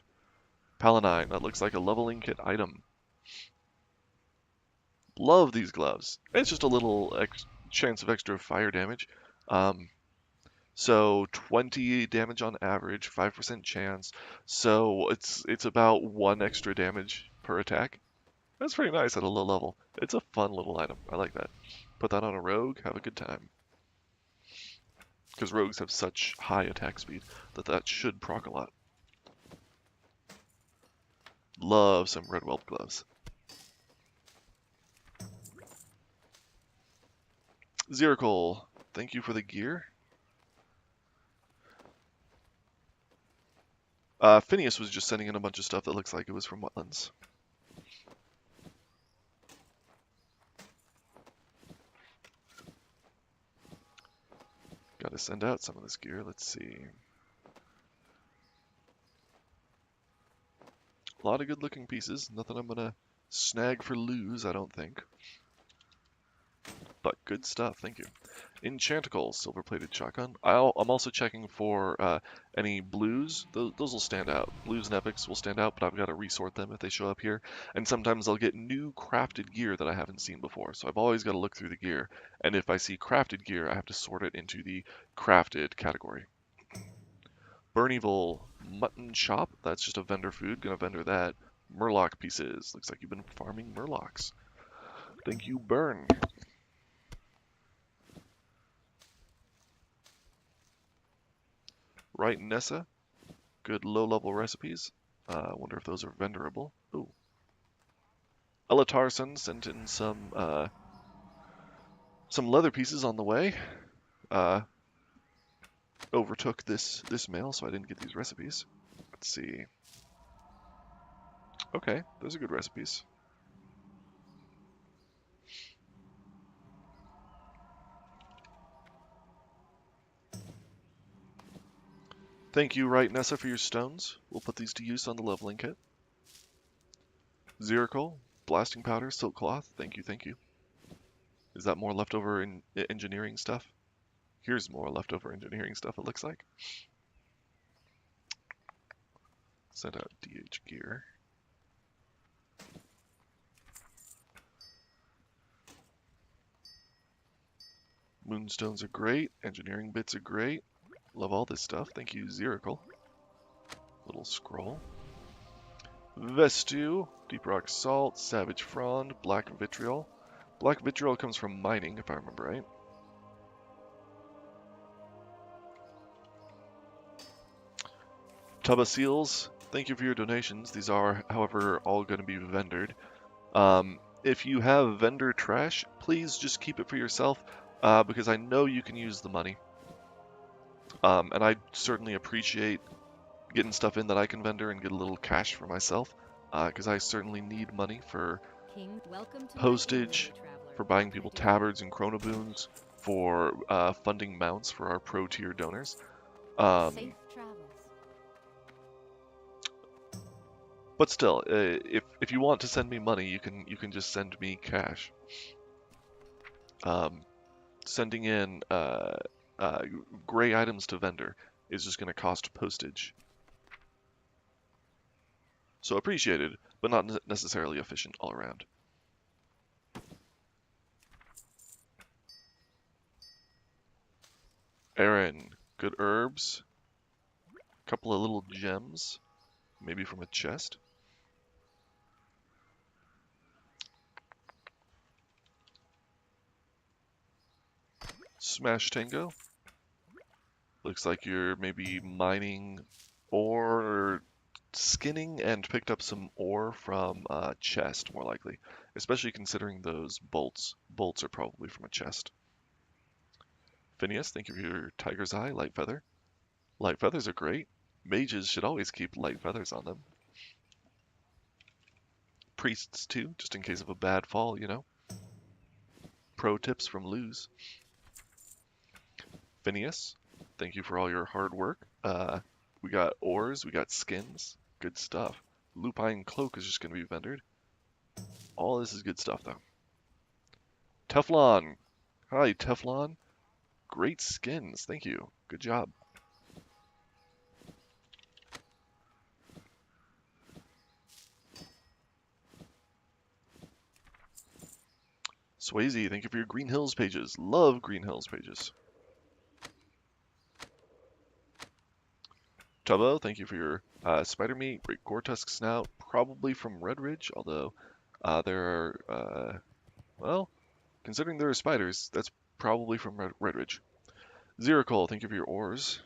Palanine. That looks like a leveling kit item. Love these gloves. It's just a little chance of extra fire damage. So 20 damage on average, 5% chance. So it's about 1 extra damage per attack. That's pretty nice at a low level. It's a fun little item. I like that. Put that on a rogue, have a good time. Because rogues have such high attack speed that should proc a lot. Love some red whelp gloves. Ziricol, thank you for the gear. Phineas was just sending in a bunch of stuff that looks like it was from Wetlands. Gotta send out some of this gear. Let's see. A lot of good looking pieces. Nothing I'm gonna snag for lose, I don't think. But good stuff, thank you. Enchanticle, silver-plated shotgun. I'm also checking for any blues. Those will stand out. Blues and epics will stand out, but I've got to resort them if they show up here. And sometimes I'll get new crafted gear that I haven't seen before. So I've always got to look through the gear. And if I see crafted gear, I have to sort it into the crafted category. Burn Evil mutton chop. That's just a vendor food. Gonna vendor that. Murloc pieces. Looks like you've been farming murlocs. Thank you, Burn. Right, Nessa. Good low-level recipes. I wonder if those are vendorable. Ooh. Ella Tarson sent in some leather pieces on the way. Overtook this mail, so I didn't get these recipes. Let's see. Okay, those are good recipes. Thank you, Right Nessa, for your stones. We'll put these to use on the leveling kit. Ziricol, blasting powder, silk cloth. Thank you, thank you. Is that more leftover in engineering stuff? Here's more leftover engineering stuff, it looks like. Send out DH gear. Moonstones are great. Engineering bits are great. Love all this stuff. Thank you, Ziricol. Little scroll. Vestu, Deep Rock Salt, Savage Frond, Black Vitriol. Black Vitriol comes from mining, if I remember right. Tubba Seals, thank you for your donations. These are, however, all going to be vendored. If you have vendor trash, please just keep it for yourself, because I know you can use the money. And I certainly appreciate getting stuff in that I can vendor and get a little cash for myself, because I certainly need money for postage, for buying people tabards and chronoboons, for funding mounts for our pro tier donors. But still, if you want to send me money, you can just send me cash. Sending in gray items to vendor is just going to cost postage. So appreciated, but not necessarily efficient all around. Aaron, good herbs, couple of little gems, maybe from a chest. Smash Tango. Looks like you're maybe mining ore or skinning and picked up some ore from a chest, more likely. Especially considering those bolts. Bolts are probably from a chest. Phineas, thank you for your Tiger's Eye, Light Feather. Light feathers are great. Mages should always keep light feathers on them. Priests too, just in case of a bad fall, you know. Pro tips from Luz. Phineas, thank you for all your hard work. We got ores, we got skins, good stuff. Lupine Cloak is just going to be vendored. All this is good stuff, though. Teflon. Hi, Teflon. Great skins, thank you. Good job. Swayze, thank you for your Green Hills pages. Love Green Hills pages. Tubbo, thank you for your spider meat, great Gore-Tusk snout, probably from Red Ridge, although there are, well, considering there are spiders, that's probably from Red Ridge. Zeracol, thank you for your ores.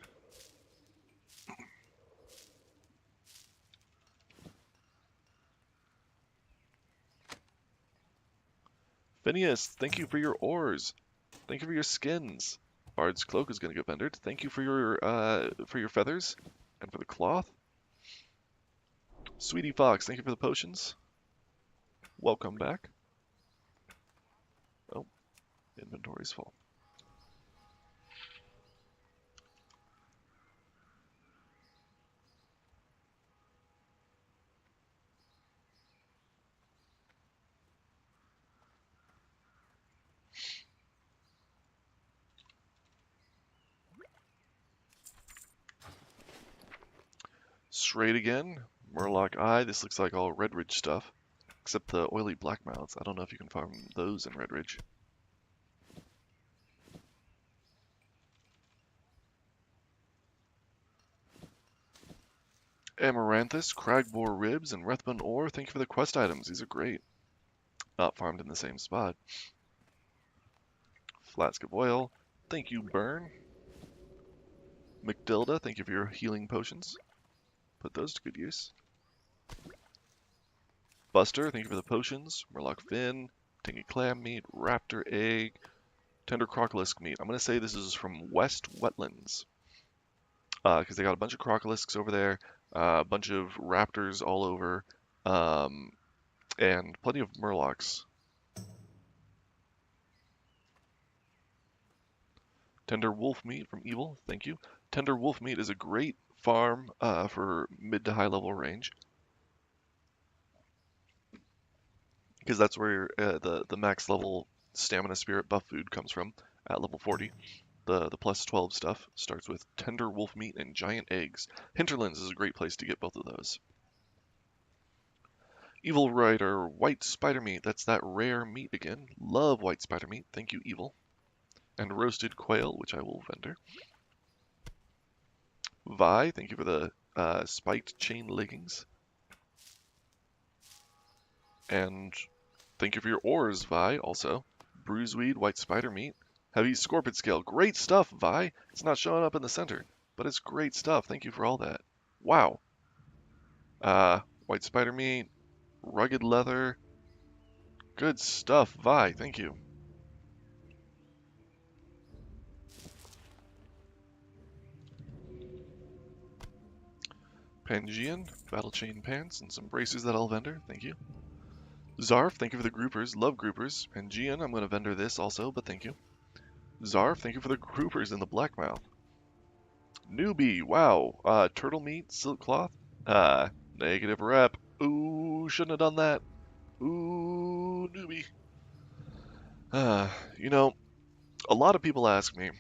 Phineas, thank you for your ores. Thank you for your skins. Bard's Cloak is going to get vendored. Thank you for your feathers and for the cloth. Sweetie Fox, thank you for the potions. Welcome back. Oh, inventory's full. Straight again. Murloc Eye. This looks like all Red Ridge stuff. Except the oily blackmouths. I don't know if you can farm those in Red Ridge. Amaranthus, Cragboar Ribs, and Rethbun Ore. Thank you for the quest items. These are great. Not farmed in the same spot. Flask of Oil. Thank you, Burn. McDilda, thank you for your healing potions. Put those to good use. Buster, thank you for the potions. Murloc Fin, Tingy Clam Meat, Raptor Egg, Tender Crocolisk Meat. I'm going to say this is from West Wetlands. Because they got a bunch of crocolisks over there, a bunch of raptors all over, and plenty of murlocs. Tender wolf meat from Evil, thank you. Tender wolf meat is a great farm for mid to high level range, because that's where the max level stamina spirit buff food comes from at level 40. The plus 12 stuff starts with tender wolf meat and giant eggs. Hinterlands is a great place to get both of those. Evil Rider, white spider meat. That's that rare meat again. Love white spider meat. Thank you, Evil. And roasted quail, which I will vendor. Vi, thank you for the spiked chain leggings. And thank you for your ores, Vi, also. Bruiseweed, white spider meat. Heavy scorpion scale. Great stuff, Vi. It's not showing up in the center, but it's great stuff. Thank you for all that. Wow. White spider meat. Rugged leather. Good stuff, Vi. Thank you. Pangean, battle chain pants, and some braces that I'll vendor. Thank you. Zarf, thank you for the groupers. Love groupers. Pangean, I'm going to vendor this also, but thank you. Zarf, thank you for the groupers and the blackmouth. Newbie, wow. Turtle meat, silk cloth. Negative rep. Ooh, shouldn't have done that. Ooh, newbie. You know, a lot of people ask me,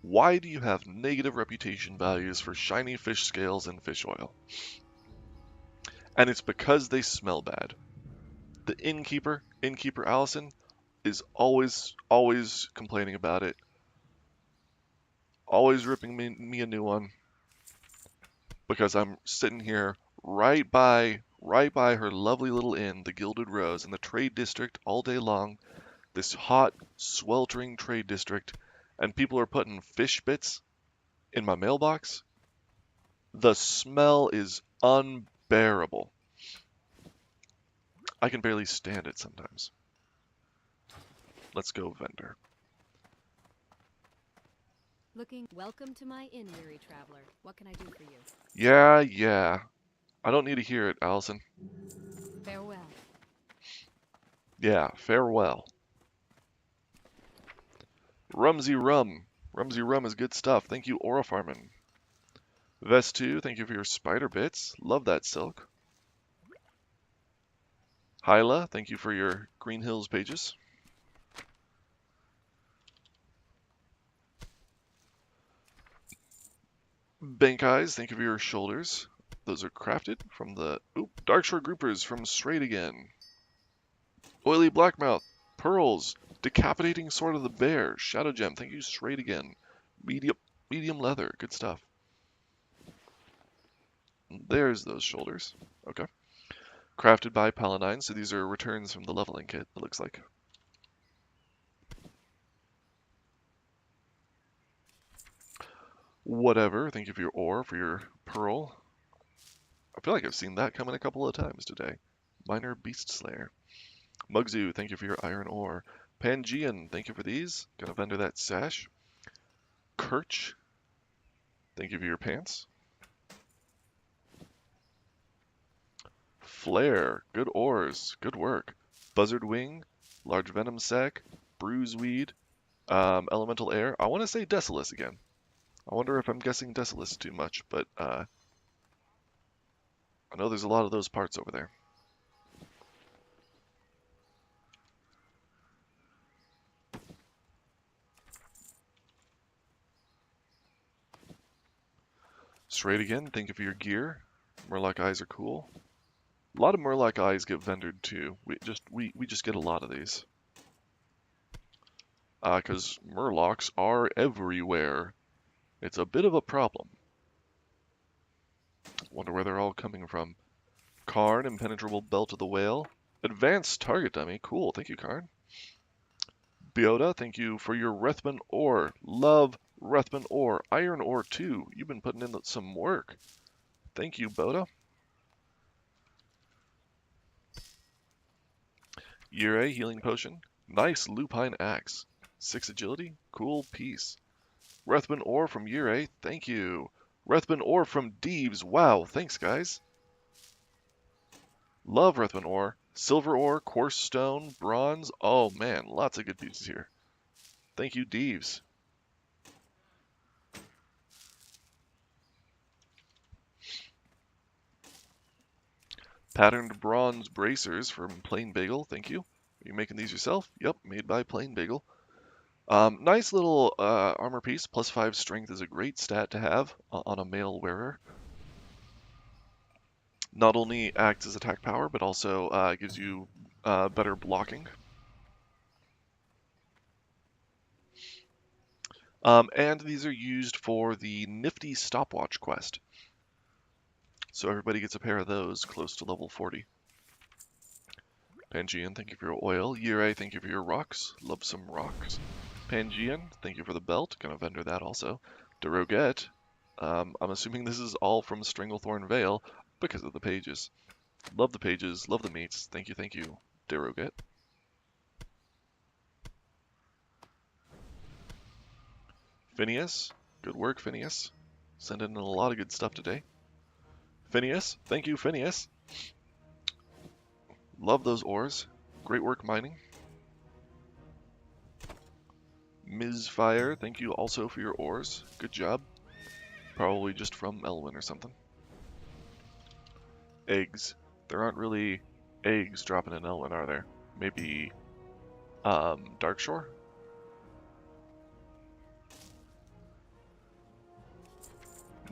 why do you have negative reputation values for shiny fish scales and fish oil? And it's because they smell bad. The innkeeper Allison, is always complaining about it. Always ripping me a new one. Because I'm sitting here right by her lovely little inn, the Gilded Rose, in the trade district all day long. This hot, sweltering trade district, and people are putting fish bits in my mailbox. The smell is unbearable. I can barely stand it sometimes. Let's go, vendor. Welcome to my inn, weary traveler. What can I do for you? Yeah. I don't need to hear it, Allison. Farewell. Yeah, farewell. Rumsy Rum. Rumsy Rum is good stuff. Thank you, Aura Farman. Vest2, thank you for your spider bits. Love that silk. Hyla, thank you for your Green Hills pages. Bank Eyes, thank you for your shoulders. Those are crafted from the Darkshore Groupers from Straight Again. Oily Blackmouth, Pearls, Decapitating Sword of the Bear, Shadow Gem, thank you, Straight Again. Medium leather, good stuff. There's those shoulders. Okay. Crafted by Paladine, so these are returns from the leveling kit, it looks like. Whatever, thank you for your ore, for your pearl. I feel like I've seen that coming a couple of times today. Minor Beast Slayer. Mugzu, thank you for your iron ore. Pangean, thank you for these. Gonna vendor that sash. Kirch, thank you for your pants. Flare, good ores, good work. Buzzard Wing, Large Venom Sac, Bruiseweed, Elemental Air. I want to say Desolus again. I wonder if I'm guessing Desolus too much, but I know there's a lot of those parts over there. Straight Again, thank you for your gear. Murloc Eyes are cool. A lot of Murloc Eyes get vendored too. We just get a lot of these. Because Murlocs are everywhere. It's a bit of a problem. Wonder where they're all coming from. Karn, Impenetrable Belt of the Whale. Advanced Target Dummy, cool, thank you, Karn. Biota, thank you for your Rethman ore. Love Rethman ore. Iron ore too. You've been putting in some work. Thank you, Boda. Yurei, Healing Potion. Nice Lupine Axe. 6 agility, cool piece. Rethman ore from Yurei, thank you. Rethman ore from Deeves, wow, thanks guys. Love Rethman ore. Silver ore, Quartz stone, bronze. Oh man, lots of good pieces here. Thank you, Deeves. Patterned bronze bracers from Plain Bagel, thank you. Are you making these yourself? Yep, made by Plain Bagel. Nice little armor piece. +5 strength is a great stat to have on a male wearer. Not only acts as attack power, but also gives you better blocking. And these are used for the nifty stopwatch quest. So everybody gets a pair of those close to level 40. Pangean, thank you for your oil. Yurei, thank you for your rocks. Love some rocks. Pangean, thank you for the belt. Gonna vendor that also. Deroget, I'm assuming this is all from Stranglethorn Vale because of the pages. Love the pages, love the meats. Thank you, Deroget. Phineas, good work, Phineas. Sending in a lot of good stuff today. Phineas, thank you, Phineas. Love those ores. Great work mining. Ms. Fire, thank you also for your ores. Good job. Probably just from Elwyn or something. Eggs. There aren't really eggs dropping in Elwyn, are there? Maybe Darkshore?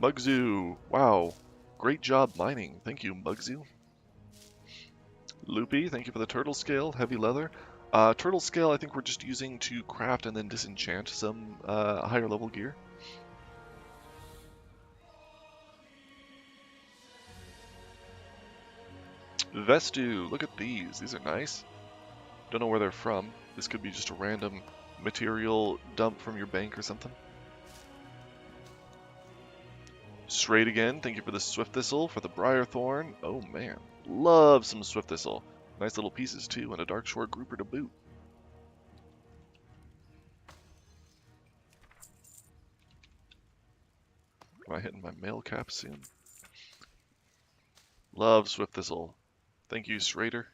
Mugzu. Wow. Great job mining. Thank you, Mugzu. Loopy, thank you for the turtle scale, heavy leather. Turtle scale I think we're just using to craft and then disenchant some higher level gear. Vestu, look at these. These are nice. Don't know where they're from. This could be just a random material dump from your bank or something. Straight again, thank you for the Swift Thistle, for the Briar Thorn. Oh man, love some Swift Thistle. Nice little pieces too, and a Dark Shore grouper to boot. Am I hitting my mail cap soon? Love Swift Thistle. Thank you, Schrader.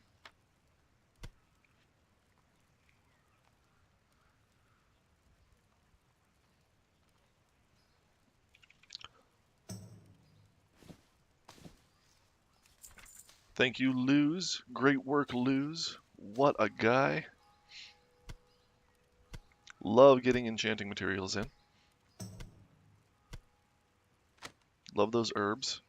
Thank you, Luz. Great work, Luz. What a guy. Love getting enchanting materials in. Love those herbs.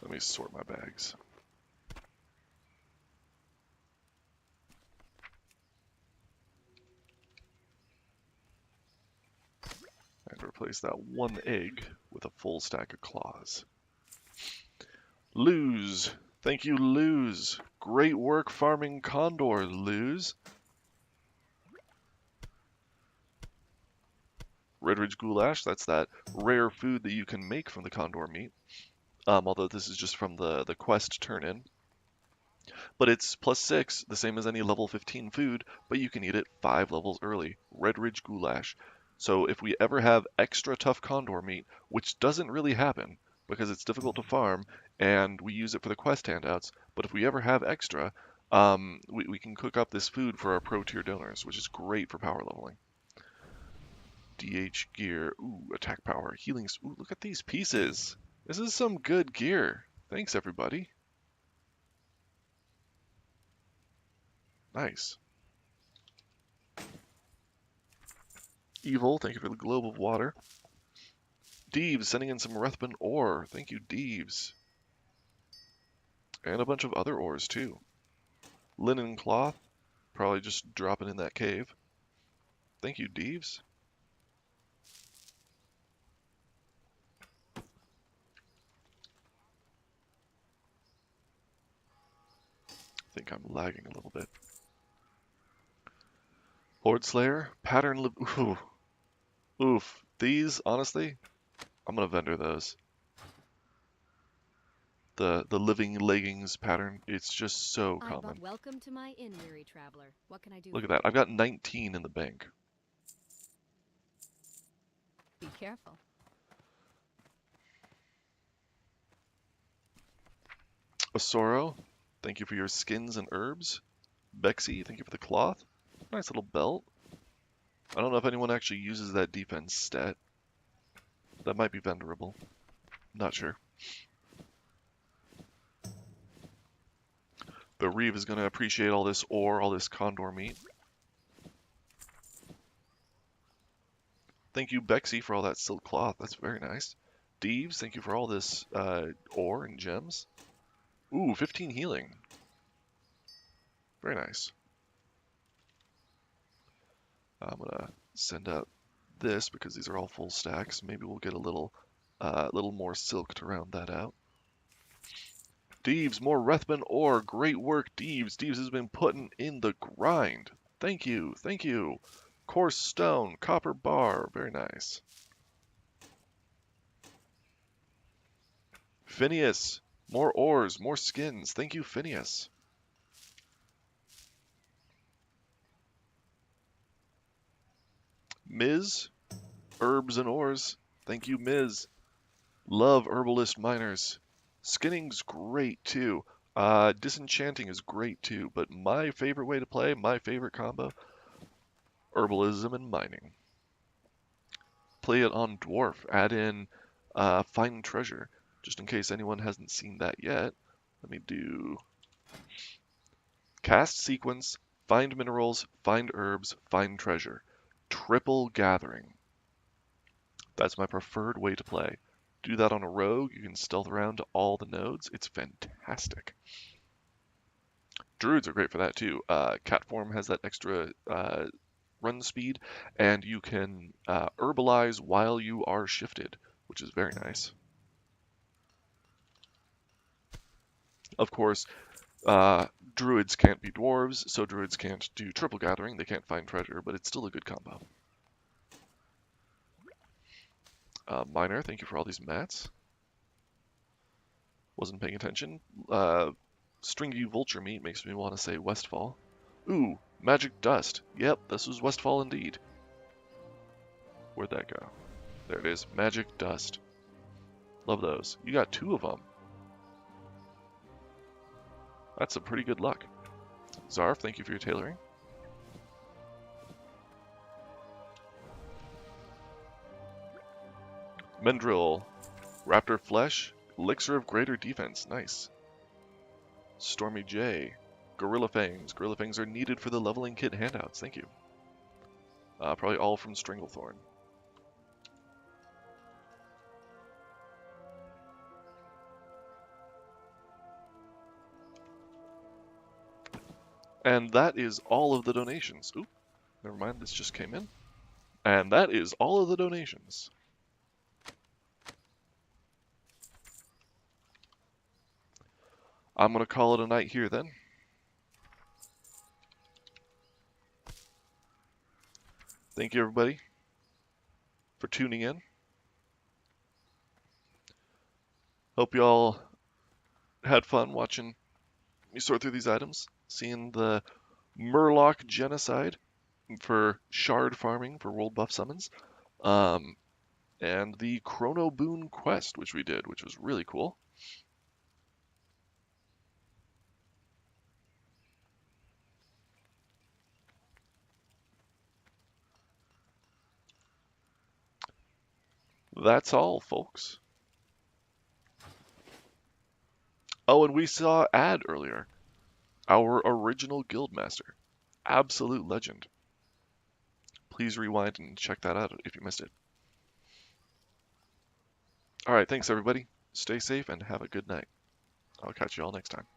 Let me sort my bags. And replace that one egg with a full stack of claws. Luz. Thank you, Luz. Great work farming condor, Luz. Redridge Goulash, that's that rare food that you can make from the condor meat. Although this is just from the quest turn-in. But it's +6, the same as any level 15 food, but you can eat it 5 levels early. Redridge Goulash. So if we ever have extra tough condor meat, which doesn't really happen because it's difficult to farm and we use it for the quest handouts, but if we ever have extra, we can cook up this food for our pro tier donors, which is great for power leveling. DH gear, ooh, attack power, healing, ooh, look at these pieces. This is some good gear. Thanks, everybody. Nice. Evil, thank you for the globe of water. Deeves, sending in some Rethman ore. Thank you, Deeves. And a bunch of other ores, too. Linen cloth, probably just dropping in that cave. Thank you, Deeves. I think I'm lagging a little bit. Horde Slayer, pattern, ooh. Oof. These, honestly, I'm gonna vendor those. The living leggings pattern, it's just so common. Welcome to my inn, weary traveler. What can I do? Look at that. I've got 19 in the bank. Be careful. Osoro, thank you for your skins and herbs. Bexy, thank you for the cloth. Nice little belt. I don't know if anyone actually uses that defense stat. That might be vendorable. Not sure. But Reeve is going to appreciate all this ore, all this condor meat. Thank you, Bexy, for all that silk cloth. That's very nice. Deeves, thank you for all this ore and gems. Ooh, 15 healing. Very nice. I'm going to send out this because these are all full stacks. Maybe we'll get a little more silk to round that out. Deeves, more Rethman ore. Great work, Deeves. Deeves has been putting in the grind. Thank you, thank you. Coarse stone, copper bar. Very nice. Phineas, more ores, more skins. Thank you, Phineas. Ms. Herbs and ores. Thank you, Ms. Love herbalist miners. Skinning's great too. Disenchanting is great too, but my favorite way to play, my favorite combo, herbalism and mining. Play it on dwarf. Add in find treasure, just in case anyone hasn't seen that yet. Let me do cast sequence, Find minerals, find herbs, find treasure. Triple gathering. That's my preferred way to play. Do that on a rogue, you can stealth around to all the nodes. It's fantastic. Druids are great for that too. Cat form has that extra run speed, and you can herbalize while you are shifted, which is very nice. Of course, druids can't be dwarves, so druids can't do triple gathering. They can't find treasure, but it's still a good combo. Miner, thank you for all these mats. Wasn't paying attention. Stringy vulture meat makes me want to say Westfall. Ooh, magic dust. Yep, this was Westfall indeed. Where'd that go? There it is, magic dust. Love those. You got 2 of them. That's some pretty good luck. Zarf, thank you for your tailoring. Mendril, Raptor Flesh, Elixir of Greater Defense, nice. Stormy J, Gorilla Fangs. Gorilla Fangs are needed for the leveling kit handouts, thank you. Probably all from Stranglethorn. And that is all of the donations. Oop, never mind, this just came in. And that is all of the donations. I'm going to call it a night here then. Thank you everybody for tuning in. Hope you all had fun watching me sort through these items, seeing the Murloc genocide for shard farming for world buff summons, and the Chronoboon quest, which we did, which was really cool. That's all, folks. Oh, and we saw Ad earlier, our original guildmaster, absolute legend. Please rewind and check that out if you missed it. All right, thanks everybody. Stay safe and have a good night. I'll catch you all next time.